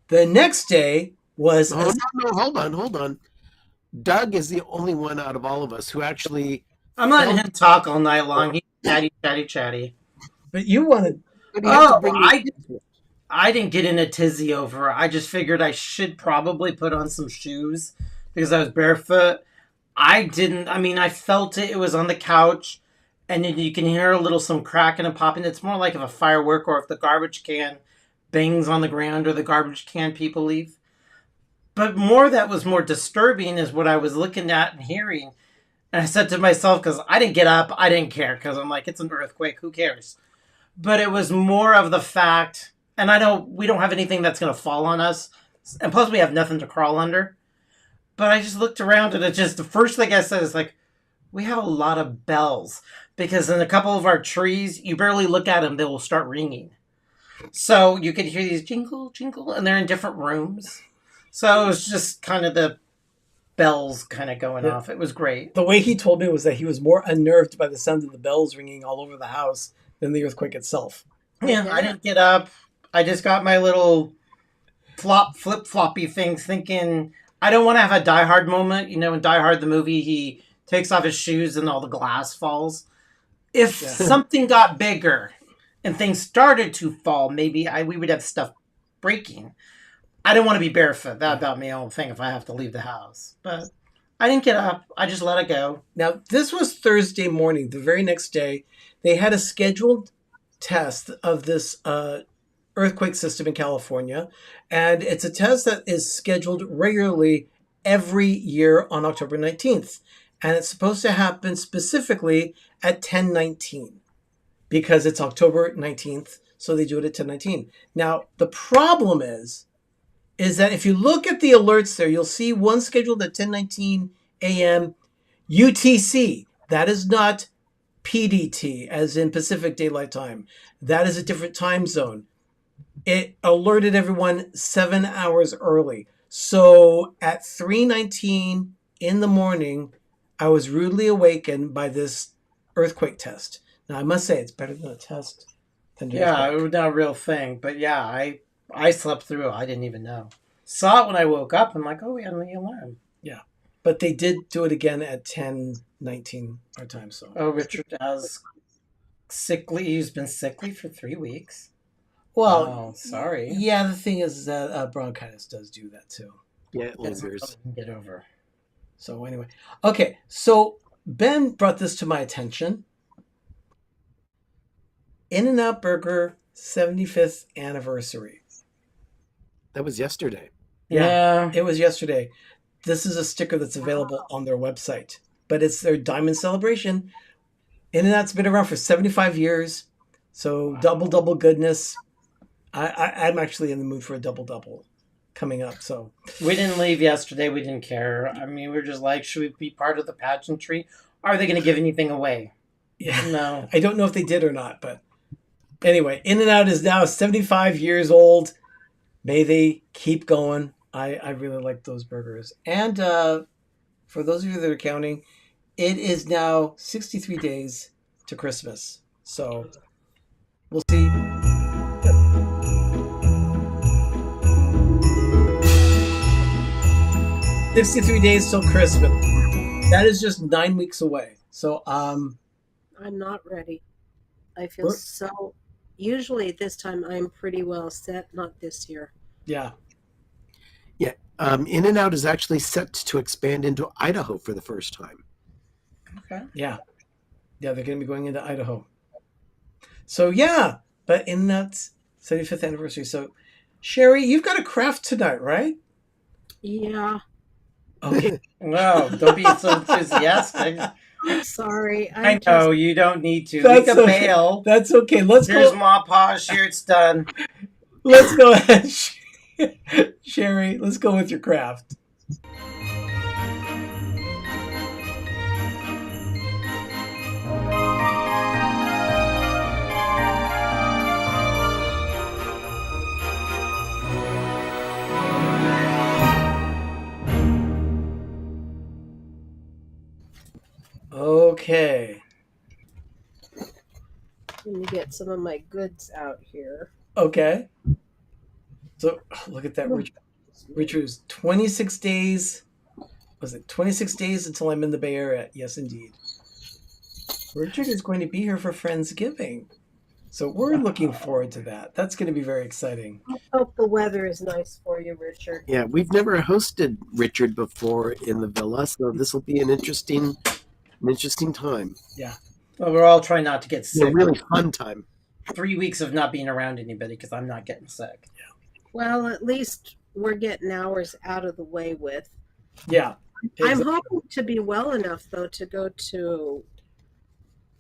the next day was... Oh, no, hold on. Doug is the only one out of all of us who actually... I'm letting him talk all night long. He's chatty. But you wanted... I didn't get in a tizzy over it. I just figured I should probably put on some shoes because I was barefoot. I felt it. It was on the couch, and then you can hear some cracking and popping. It's more like if a firework or if the garbage can bangs on the ground or the garbage can people leave. But that was more disturbing is what I was looking at and hearing. And I said to myself, because I didn't get up, I didn't care, because I'm like, it's an earthquake, who cares? But it was more of the fact, and we don't have anything that's going to fall on us, and plus we have nothing to crawl under. But I just looked around, and the first thing I said is like, we have a lot of bells, because in a couple of our trees, you barely look at them, they will start ringing. So you could hear these jingle, jingle, and they're in different rooms. So it was just kind of the bells kind of going off. It was great. The way he told me was that he was more unnerved by the sound of the bells ringing all over the house than the earthquake itself. Yeah, I didn't get up. I just got my little flip-floppy things thinking, I don't want to have a Die Hard moment. You know, in Die Hard, the movie, he takes off his shoes and all the glass falls. If something got bigger and things started to fall, maybe we would have stuff breaking. I didn't want to be barefoot. That about my own thing if I have to leave the house. But I didn't get up. I just let it go. Now, this was Thursday morning. The very next day, they had a scheduled test of this earthquake system in California. And it's a test that is scheduled regularly every year on October 19th. And it's supposed to happen specifically at 10:19 because it's October 19th. So they do it at 10:19. Now, the problem is that if you look at the alerts there, you'll see one scheduled at 10:19 a.m. UTC. That is not PDT, as in Pacific Daylight Time. That is a different time zone. It alerted everyone 7 hours early. So at 3:19 in the morning, I was rudely awakened by this earthquake test. Now, I must say, it's better than a test. It was not a real thing. But yeah, I slept through it. I didn't even know. Saw it when I woke up. I'm like, oh, we had the alarm. Yeah. But they did do it again at 10:19 our time. So. Oh, Richard has sickly. He's been sickly for 3 weeks. Well, sorry. Yeah, the thing is that bronchitis does do that too. Yeah, it lingers. Get over. So anyway. Okay, so Ben brought this to my attention. In-N-Out Burger 75th anniversary. That was yesterday. Yeah, it was yesterday. This is a sticker that's available on their website, but it's their diamond celebration. In-N-Out's been around for 75 years, so double goodness. I'm actually in the mood for a double coming up. So we didn't leave yesterday. We didn't care. I mean, we were just like, should we be part of the pageantry? Are they going to give anything away? Yeah, no. I don't know if they did or not, but anyway, In-N-Out is now 75 years old. May they keep going. I really like those burgers. And for those of you that are counting, it is now 63 days to Christmas. So we'll see. 63 days till Christmas. That is just 9 weeks away. So I'm not ready. I feel so. Usually at this time I'm pretty well set. Not this year. Yeah. Yeah. In-N-Out is actually set to expand into Idaho for the first time. Okay. Yeah. Yeah, they're going to be going into Idaho. So yeah, but In-N-Out's 75th anniversary. So Sherry, you've got a craft tonight, right? Yeah. Okay. Wow, don't be so enthusiastic. I'm sorry. I know you don't need to. That's we can okay. bail. That's okay. Here's Ma Pa's. Here it's done. Let's go ahead, Sherry. Let's go with your craft. Okay. Let me get some of my goods out here. Okay. So look at that, Richard. Richard's 26 days. Was it 26 days until I'm in the Bay Area? Yes, indeed. Richard is going to be here for Friendsgiving. So we're looking forward to that. That's going to be very exciting. I hope the weather is nice for you, Richard. Yeah, we've never hosted Richard before in the villa, so this will be an interesting time. Yeah. Well, we're all trying not to get It's a sick. really fun time. 3 weeks of not being around anybody because I'm not getting sick. Well, at least we're getting ours out of the way with. Yeah. I'm hoping to be well enough, though, to go to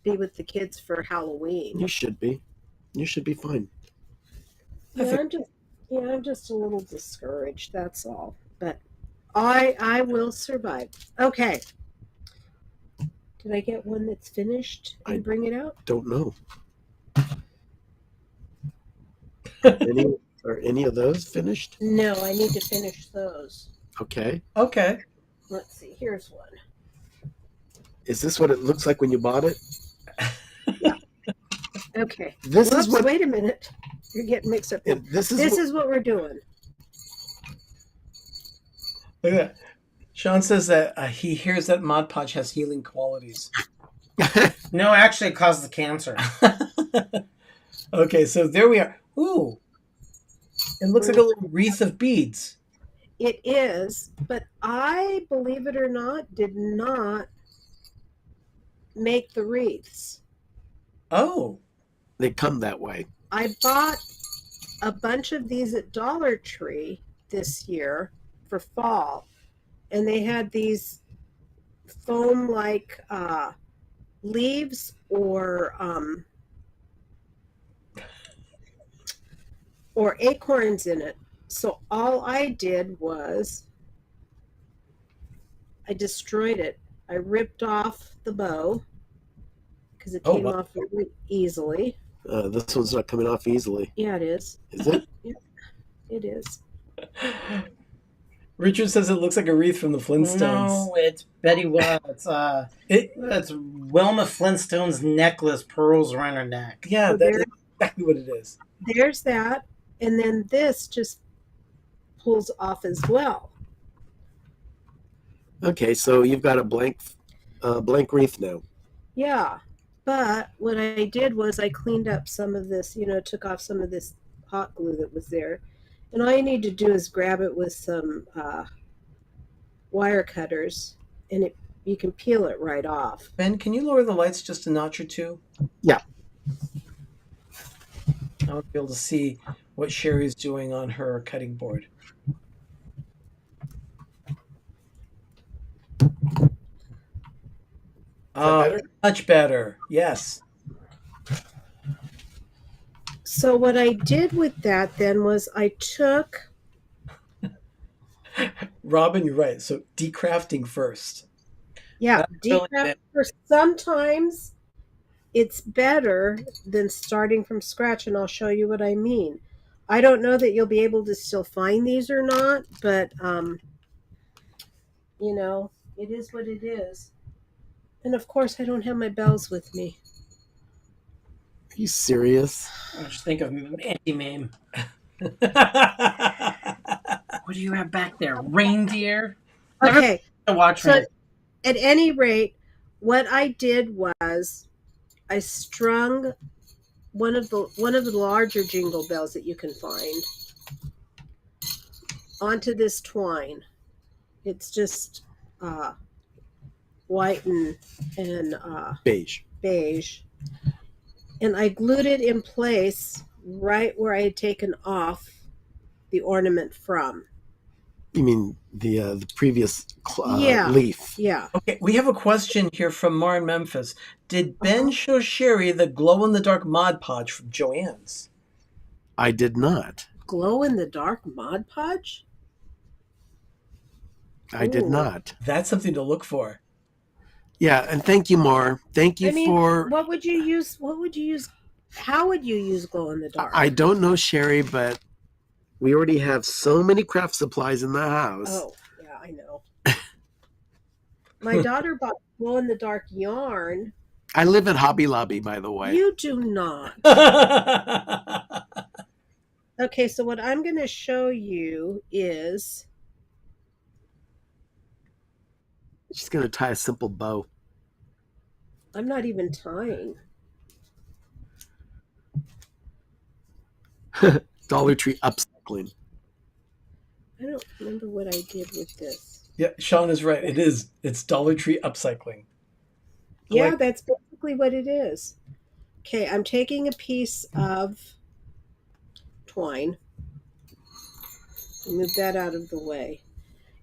be with the kids for Halloween. You should be. You should be fine. I'm just a little discouraged. That's all. But I will survive. Okay. Did I get one that's finished and bring it out? Don't know. Are any of those finished? No, I need to finish those. Okay. Okay. Let's see. Here's one. Is this what it looks like when you bought it? Okay. This is what. Wait a minute. You're getting mixed up. This is what we're doing. Look at that. Sean says that he hears that Mod Podge has healing qualities. No, actually, it causes cancer. Okay, so there we are. Ooh. It looks like a little wreath of beads. It is, but I, believe it or not, did not make the wreaths. Oh. They come that way. I bought a bunch of these at Dollar Tree this year for fall, and they had these foam-like leaves or acorns in it. So all I did was I destroyed it. I ripped off the bow because it came off really easily. This one's not coming off easily. Yeah, it is. Is it? Yeah, it is. Richard says it looks like a wreath from the Flintstones. No, it's Betty White's. It's Wilma Flintstone's necklace, pearls around her neck. Yeah, So that's exactly what it is. There's that, and then this just pulls off as well. Okay, so you've got a blank wreath now. Yeah, but what I did was I cleaned up some of this, took off some of this hot glue that was there. And all you need to do is grab it with some wire cutters, and you can peel it right off. Ben, can you lower the lights just a notch or two? Yeah. I want to be able to see what Sherry's doing on her cutting board. Much better. Yes. So what I did with that then was I took... Robin, you're right. So decrafting first. Yeah, really decraft first. Sometimes it's better than starting from scratch, and I'll show you what I mean. I don't know that you'll be able to still find these or not, but, it is what it is. And of course, I don't have my bells with me. Are you serious? I just think of anti-meme. What do you have back there? Reindeer? Okay. To watch So reindeer. at any rate, what I did was I strung one of the larger jingle bells that you can find onto this twine. It's just white and beige. And I glued it in place right where I had taken off the ornament from. You mean the previous Yeah. leaf? Yeah. Okay, we have a question here from Mar in Memphis. Did Ben show Sherry the glow-in-the-dark Mod Podge from Joann's? I did not. Glow-in-the-dark Mod Podge? I did not. That's something to look for. Yeah, and thank you, Mar. Thank you for... What would you use? How would you use glow-in-the-dark? I don't know, Sherry, but we already have so many craft supplies in the house. Oh, yeah, I know. My daughter bought glow in the dark yarn. I live at Hobby Lobby, by the way. You do not. Okay, so what I'm going to show you is She's going to tie a simple bow. I'm not even tying. Dollar Tree upcycling. I don't remember what I did with this. Yeah, Sean is right. It's Dollar Tree upcycling. Yeah, that's basically what it is. Okay, I'm taking a piece of twine. Move that out of the way.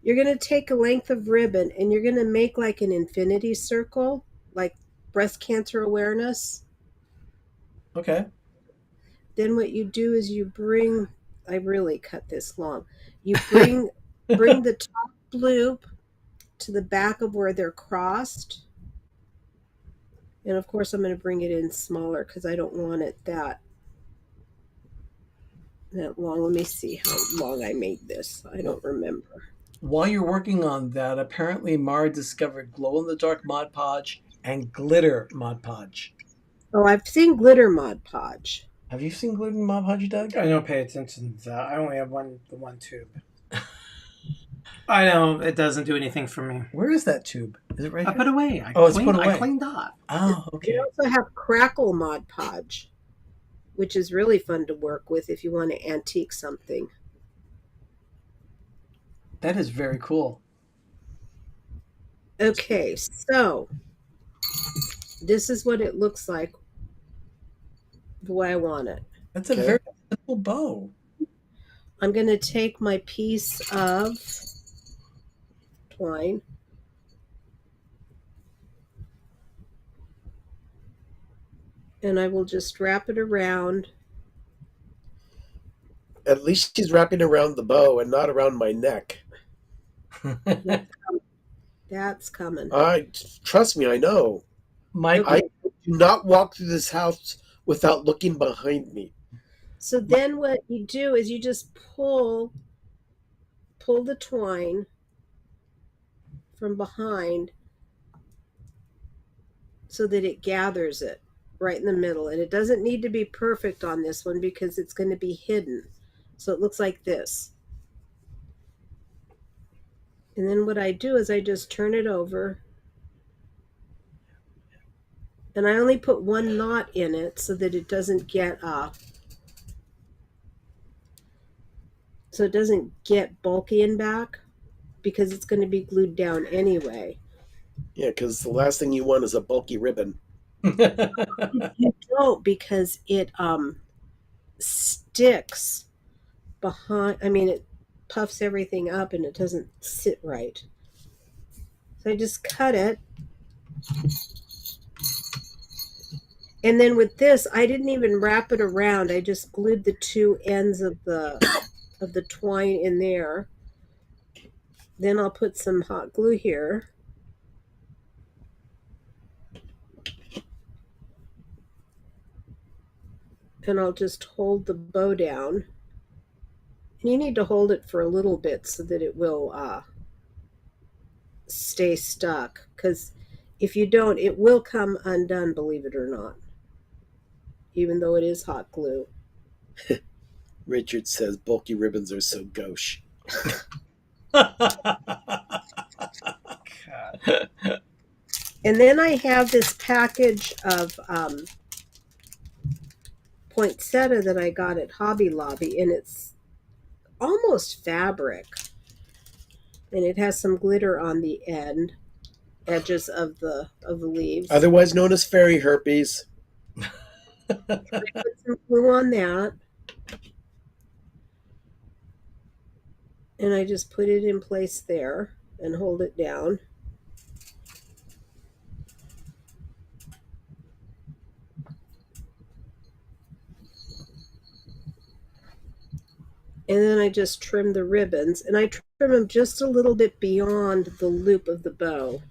You're going to take a length of ribbon and you're going to make like an infinity circle, like breast cancer awareness. Okay. Then what you do is you bring, I really cut this long. You bring the top loop to the back of where they're crossed. And of course I'm going to bring it in smaller because I don't want it that long. Let me see how long I made this. I don't remember. While you're working on that, apparently Mara discovered glow-in-the-dark Mod Podge and glitter Mod Podge. Oh, I've seen glitter Mod Podge. Have you seen glitter Mod Podge, Doug? I don't pay attention to that. I only have the one tube. I know it doesn't do anything for me. Where is that tube? Is it right I here? put away. It's put away. I cleaned up. Oh, okay. You also have crackle Mod Podge, which is really fun to work with if you want to antique something. That is very cool. Okay, so this is what it looks like the way I want it. That's a very simple bow. I'm going to take my piece of twine and I will just wrap it around. At least she's wrapping around the bow and not around my neck. That's coming. Trust me, I know. I do not walk through this house without looking behind me. So then what you do is you just pull the twine from behind so that it gathers it right in the middle. And it doesn't need to be perfect on this one because it's going to be hidden. So it looks like this. And then what I do is I just turn it over. And I only put one knot in it so that it doesn't get bulky in back because it's going to be glued down anyway. Yeah, because the last thing you want is a bulky ribbon. You don't, because it sticks behind. I mean, it puffs everything up and it doesn't sit right. So I just cut it. And then with this, I didn't even wrap it around. I just glued the two ends of the twine in there. Then I'll put some hot glue here. And I'll just hold the bow down. And you need to hold it for a little bit so that it will stay stuck. Because if you don't, it will come undone, believe it or not. Even though it is hot glue. Richard says bulky ribbons are so gauche. And then I have this package of poinsettia that I got at Hobby Lobby, and it's almost fabric. And it has some glitter on the edges of the leaves. Otherwise known as fairy herpes. I put some glue on that. And I just put it in place there and hold it down. And then I just trim the ribbons. And I trim them just a little bit beyond the loop of the bow.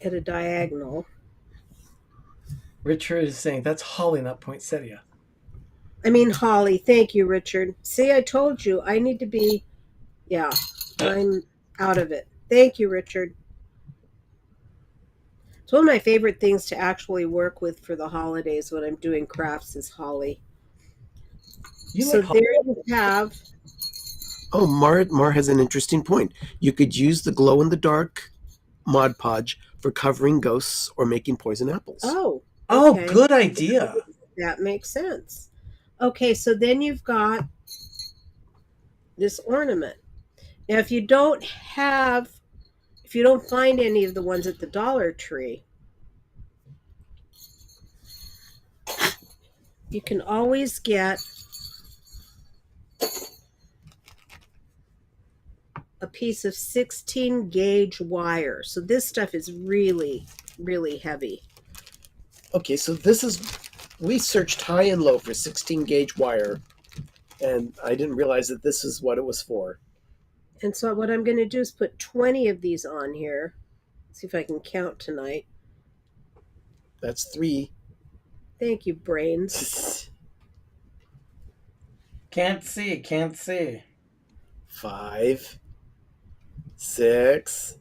At a diagonal. Richard is saying that's holly, not poinsettia. I mean holly. Thank you, Richard. See, I told you I need to be. Yeah, I'm out of it. Thank you, Richard. It's one of my favorite things to actually work with for the holidays when I'm doing crafts is holly. So there you have. Oh, Mar has an interesting point. You could use the glow-in-the-dark Mod Podge for covering ghosts or making poison apples. Oh. Oh, Okay. good idea. That makes sense. Okay, so then you've got this ornament. Now, if you don't find any of the ones at the Dollar Tree, you can always get a piece of 16 gauge wire. So this stuff is really, really heavy. Okay, so we searched high and low for 16 gauge wire, and I didn't realize that this is what it was for. And so what I'm going to do is put 20 of these on here. See if I can count tonight. That's 3. Thank you, brains. Can't see. 5, 6.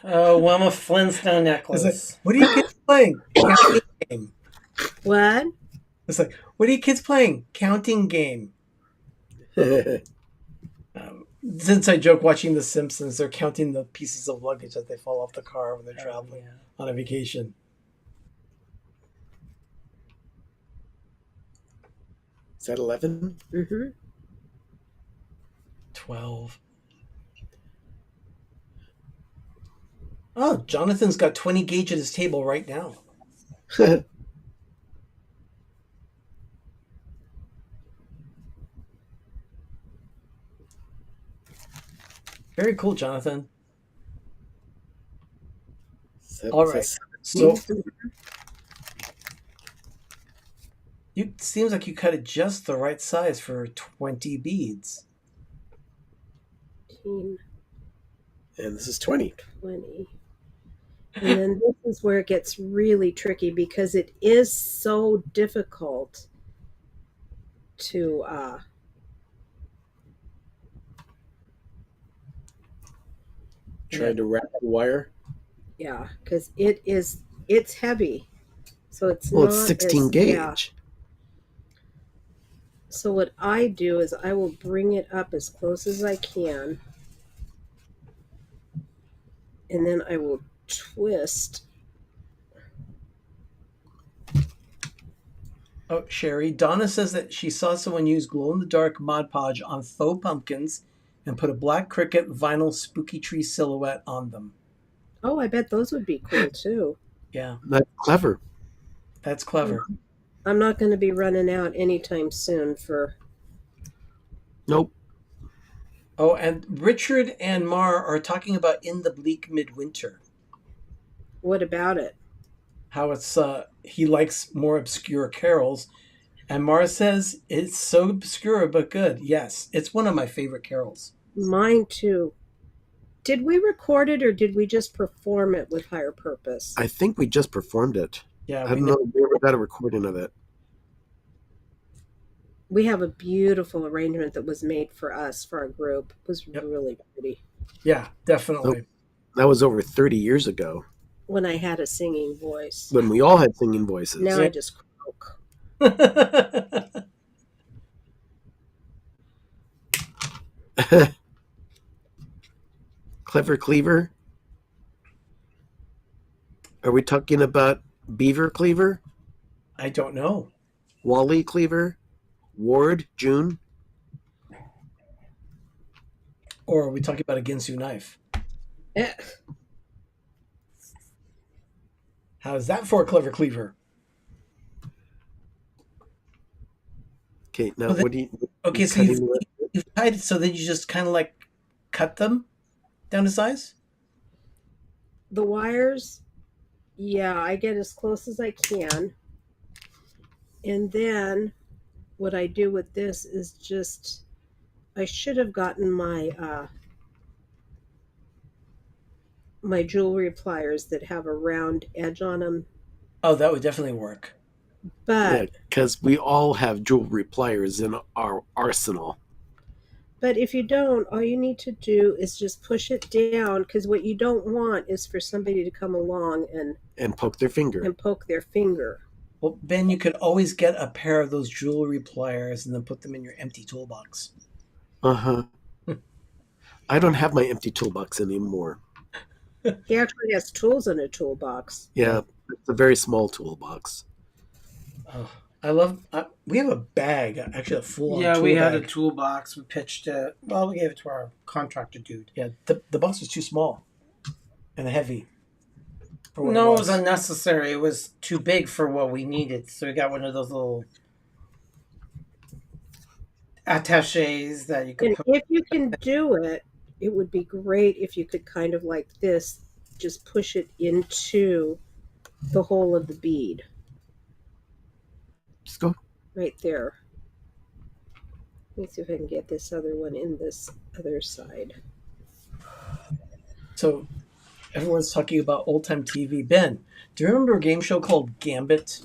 Oh, Wilma Flintstone necklace. It's like, what are you kids playing? Counting game. What? It's like, what are you kids playing? Counting game. Since I joke watching The Simpsons, they're counting the pieces of luggage that they fall off the car when they're traveling on a vacation. Is that 11? Mm-hmm. 12. Oh, Jonathan's got 20 gauge at his table right now. Very cool, Jonathan. All right. So it seems like you cut it just the right size for 20 beads. And this is 20. 20. And then this is where it gets really tricky because it is so difficult to Trying to wrap the wire. yeah, because it's heavy. So it's Well, not it's 16 gauge. Yeah. So what I do is I will bring it up as close as I can. And then I will twist. Oh, Sherry, Donna says that she saw someone use glow-in-the-dark Mod Podge on faux pumpkins and put a black cricket vinyl spooky tree silhouette on them. Oh, I bet those would be cool too. Yeah. That's clever. That's clever. I'm not going to be running out anytime soon for... Nope. Oh, and Richard and Mar are talking about In the Bleak Midwinter. What about it? How it's he likes more obscure carols, and Mar says it's so obscure but good. Yes, it's one of my favorite carols. Mine too. Did we record it or did we just perform it with Higher Purpose? I think we just performed it. Yeah, I don't know if we ever got a recording of it. We have a beautiful arrangement that was made for us, for our group. It was really pretty. Yeah, definitely. That was over 30 years ago. When I had a singing voice. When we all had singing voices. Now I just croak. Clever Cleaver? Are we talking about Beaver Cleaver? I don't know. Wally Cleaver? Ward June? Or are we talking about a Ginsu knife? How's that for a Clever Cleaver? Okay, now then, what do you... Okay, so you've tied it, so then you just kind of like cut them down to size? The wires, yeah, I get as close as I can. And then what I do with this is just, I should have gotten my my jewelry pliers that have a round edge on them. Oh, that would definitely work. But because we all have jewelry pliers in our arsenal. But if you don't, all you need to do is just push it down, because what you don't want is for somebody to come along And poke their finger. and poke their finger. Well, Ben, you could always get a pair of those jewelry pliers and then put them in your empty toolbox. Uh-huh. I don't have my empty toolbox anymore. He actually has tools in a toolbox. Yeah, it's a very small toolbox. Oh, I love. We have a bag, actually a full. Yeah, tool we had a bag. toolbox. We pitched it. Well, we gave it to our contractor dude. Yeah, the box was too small and heavy. For what No, it was unnecessary. It was too big for what we needed. So we got one of those little attaches that you could And put. if you can do it, it would be great if you could kind of like this, just push it into the hole of the bead. Just go. Right there. Let me see if I can get this other one in this other side. So everyone's talking about old time TV. Ben, do you remember a game show called Gambit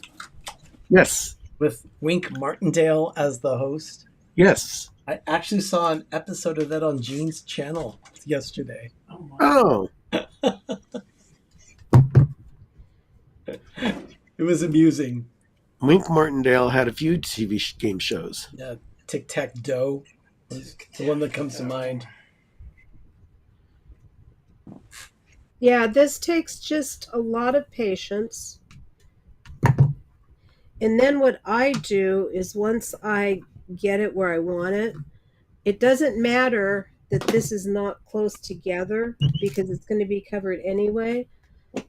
Yes. with Wink Martindale as the host? Yes. I actually saw an episode of that on Gene's channel yesterday. Oh. It was amusing. Wink Martindale had a few TV game shows. Yeah, Tic Tac Doe is the one that comes to mind. Yeah, this takes just a lot of patience. And then what I do is once I get it where I want it, it doesn't matter that this is not close together because it's going to be covered anyway.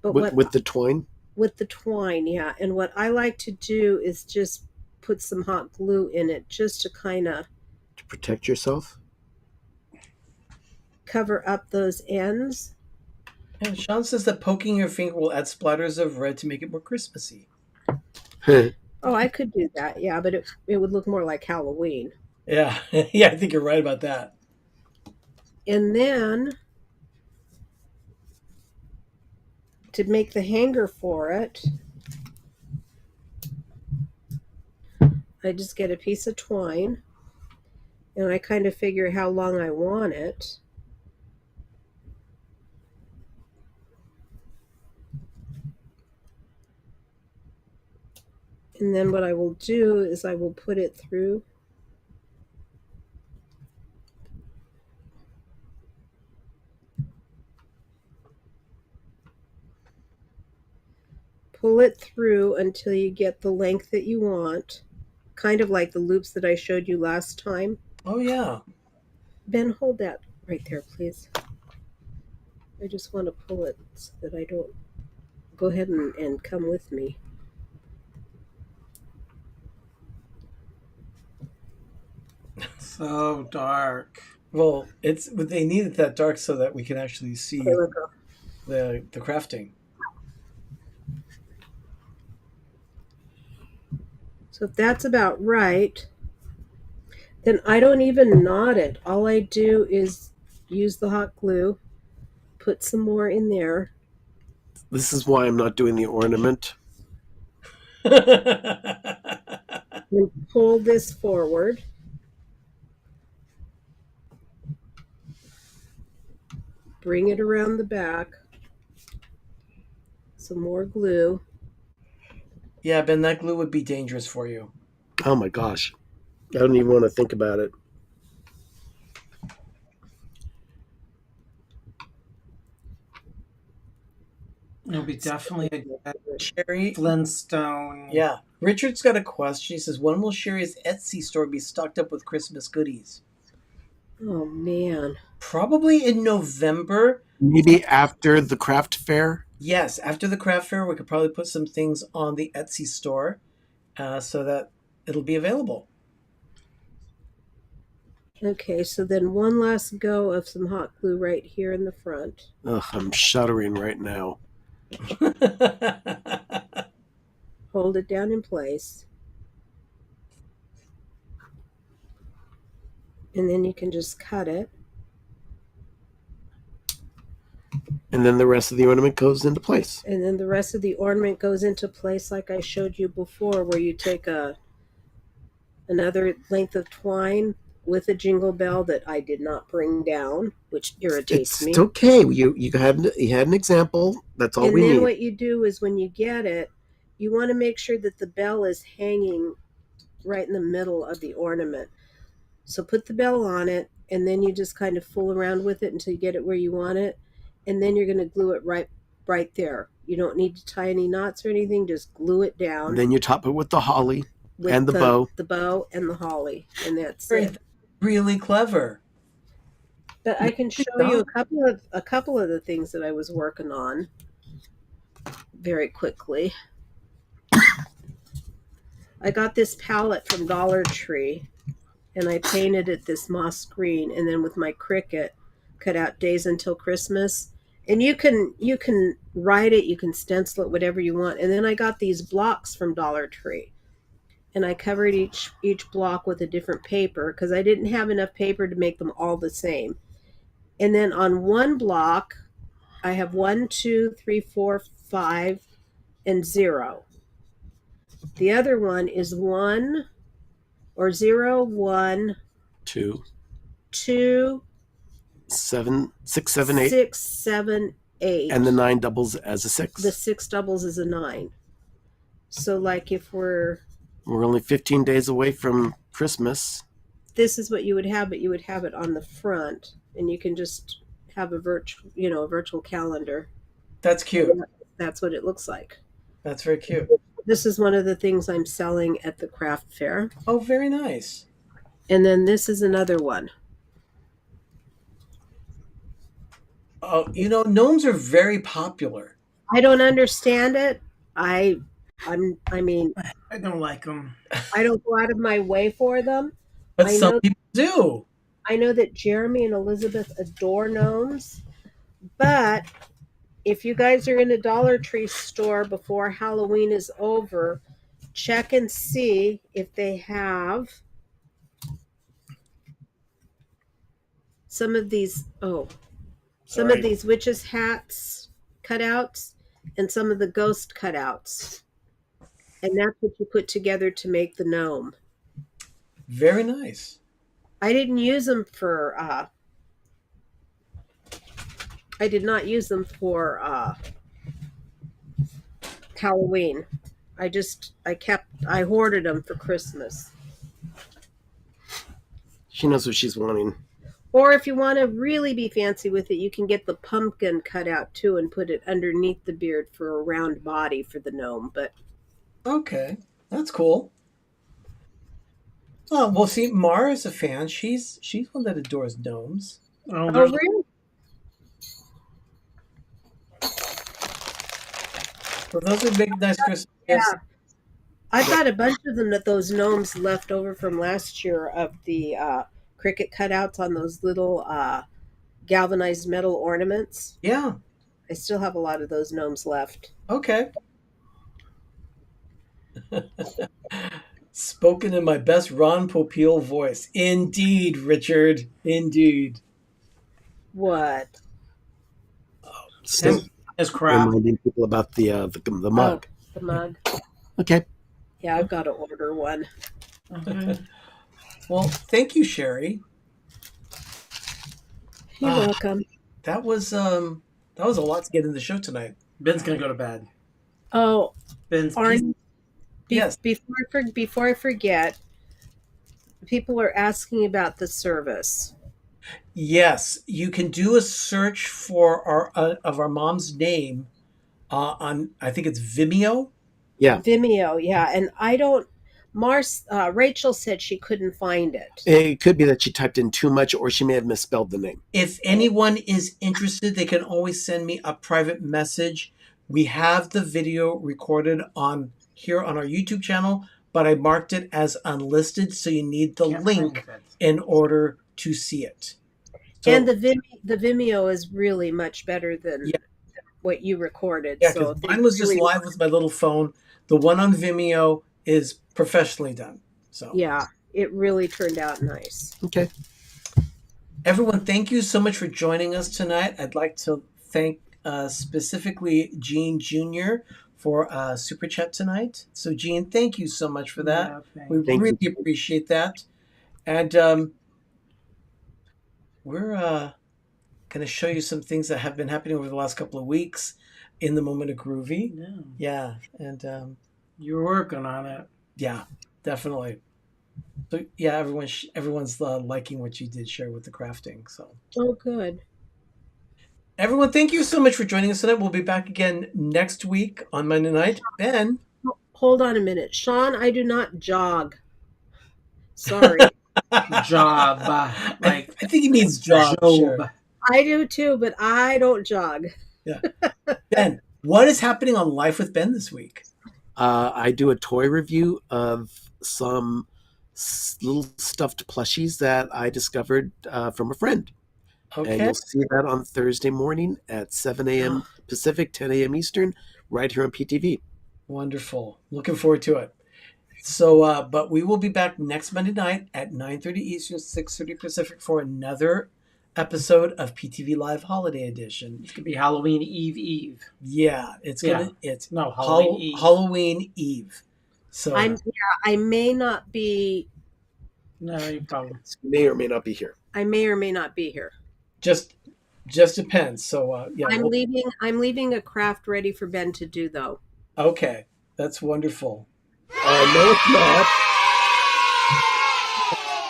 But With the twine? with the twine, yeah. And what I like to do is just put some hot glue in it just to kind of To protect yourself? cover up those ends. And Sean says that poking your finger will add splatters of red to make it more Christmassy. Oh, I could do that, yeah, but it would look more like Halloween. Yeah, yeah, I think you're right about that. And then to make the hanger for it, I just get a piece of twine and I kind of figure how long I want it. And then what I will do is I will put it through. Pull it through until you get the length that you want, kind of like the loops that I showed you last time. Oh, yeah. Ben, hold that right there, please. I just want to pull it so that I don't... Go ahead and come with me. So dark. Well, they need it that dark so that we can actually see There we go. the crafting. So if that's about right, then I don't even knot it. All I do is use the hot glue, put some more in there. This is why I'm not doing the ornament. And pull this forward. Bring it around the back. Some more glue. Yeah, Ben, that glue would be dangerous for you. Oh my gosh. I don't even want to think about it. It'll be definitely a good Sherry, Flintstone. yeah. Richard's got a question. He says, when will Sherry's Etsy store be stocked up with Christmas goodies? Oh, man. Probably in November. Maybe after the craft fair? Yes, after the craft fair, we could probably put some things on the Etsy store so that it'll be available. Okay, so then one last go of some hot glue right here in the front. Ugh, I'm shuddering right now. Hold it down in place. And then you can just cut it. And then the rest of the ornament goes into place. And then the rest of the ornament goes into place like I showed you before, where you take another length of twine, with a jingle bell that I did not bring down, which irritates me. It's okay. You had an example. That's all And we then need. what you do is when you get it, you want to make sure that the bell is hanging right in the middle of the ornament. So put the bell on it, and then you just kind of fool around with it until you get it where you want it, and then you're going to glue it right there. You don't need to tie any knots or anything. Just glue it down. And then you top it with the holly with and the bow. The bow and the holly, and that's Very, it. really clever. But I can show you a couple of the things that I was working on very quickly. I got this palette from Dollar Tree, and I painted it this moss green, and then with my Cricut cut out Days Until Christmas. And you can write it, you can stencil it, whatever you want. And then I got these blocks from Dollar Tree, and I covered each block with a different paper because I didn't have enough paper to make them all the same. And then on one block, I have 1, 2, 3, 4, 5, and 0. The other one is 1 or 0, 1, 2, 2, 7, 6, 7, 8. 6, 7, 8. And the 9 doubles as a 6. The 6 doubles as a 9. So like if we're only 15 days away from Christmas. This is what you would have, but you would have it on the front, and you can just have a virtual calendar. That's cute. That's what it looks like. That's very cute. This is one of the things I'm selling at the craft fair. Oh, very nice. And then this is another one. Oh, gnomes are very popular. I don't understand it. I mean, I don't like them. I don't go out of my way for them. But some people do. I know that Jeremy and Elizabeth adore gnomes, but if you guys are in a Dollar Tree store before Halloween is over, check and see if they have some of these of these witches' hats cutouts and some of the ghost cutouts. And that's what you put together to make the gnome. Very nice. I didn't use them for I did not use them for Halloween. I hoarded them for Christmas. She knows what she's wanting. Or if you want to really be fancy with it, you can get the pumpkin cut out too and put it underneath the beard for a round body for the gnome. But okay, that's cool. Oh, well, see, Mara's a fan. She's one that adores gnomes. Oh, really? Well, those are big, nice Christmas gifts. Yeah. I've got a bunch of them those gnomes left over from last year of the Cricut cutouts on those little galvanized metal ornaments. Yeah. I still have a lot of those gnomes left. Okay. Spoken in my best Ron Popeil voice. Indeed, Richard. Indeed. What? So, it's crap. Reminding people about the mug. Oh, the mug. Okay. Yeah, I've got to order one. Okay. Well, thank you, Sherry. You're welcome. That was a lot to get in the show tonight. Ben's gonna go to bed. Oh, Ben's Arnie, yes. Before I forget, people are asking about the service. Yes, you can do a search for our mom's name on, I think it's Vimeo. Yeah. Vimeo, yeah. And I don't, Rachel said she couldn't find it. It could be that she typed in too much, or she may have misspelled the name. If anyone is interested, they can always send me a private message. We have the video recorded here on our YouTube channel, but I marked it as unlisted, so you need the link in order to see it. So, And the Vimeo is really much better than what you recorded. yeah, so because mine was just live with my little phone. The one on Vimeo is professionally done. So yeah, it really turned out nice. Okay. Everyone, thank you so much for joining us tonight. I'd like to thank specifically Gene Jr. for Super Chat tonight. So Gene, thank you so much for that. Yeah, we Thank really you. appreciate that. And we're going to show you some things that have been happening over the last couple of weeks in the moment of groovy. Yeah, and You're working on it. yeah, definitely. So yeah, everyone's liking what you did share with the crafting. So Oh, good. everyone, thank you so much for joining us tonight. We'll be back again next week on Monday night. Ben, Hold on a minute. Sean, I do not jog. Sorry. Job. I think he means job. Sure. I do too, but I don't jog. Yeah. Ben, what is happening on Life with Ben this week? I do a toy review of some little stuffed plushies that I discovered from a friend. And Okay. you'll see that on Thursday morning at 7 a.m. Pacific, 10 a.m. Eastern, right here on PTV. Wonderful. Looking forward to it. So, but we will be back next Monday night at 9:30 Eastern, 6:30 Pacific for another episode of PTV Live Holiday Edition. It could be Halloween Eve. Yeah, it's gonna it's No, Halloween Eve. Halloween Eve. So I may not be. No, you probably. You may or may not be here. I may or may not be here. just depends. So yeah. I'm leaving a craft ready for Ben to do though. Okay, that's wonderful. No, it's not.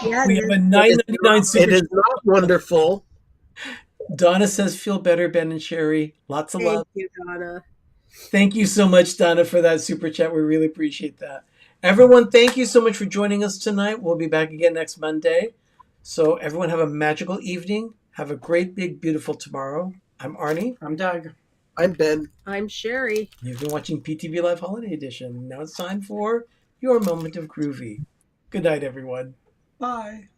Yeah, We have a $9.99 It super. is not wonderful. Donna says, "Feel better, Ben and Sherry." Lots of love. Thank you, Donna. Thank you so much, Donna, for that super chat. We really appreciate that. Everyone, thank you so much for joining us tonight. We'll be back again next Monday. So everyone have a magical evening. Have a great, big, beautiful tomorrow. I'm Arnie. I'm Doug. I'm Ben. I'm Sherry. You've been watching PTV Live Holiday Edition. Now it's time for your moment of groovy. Good night, everyone. Bye.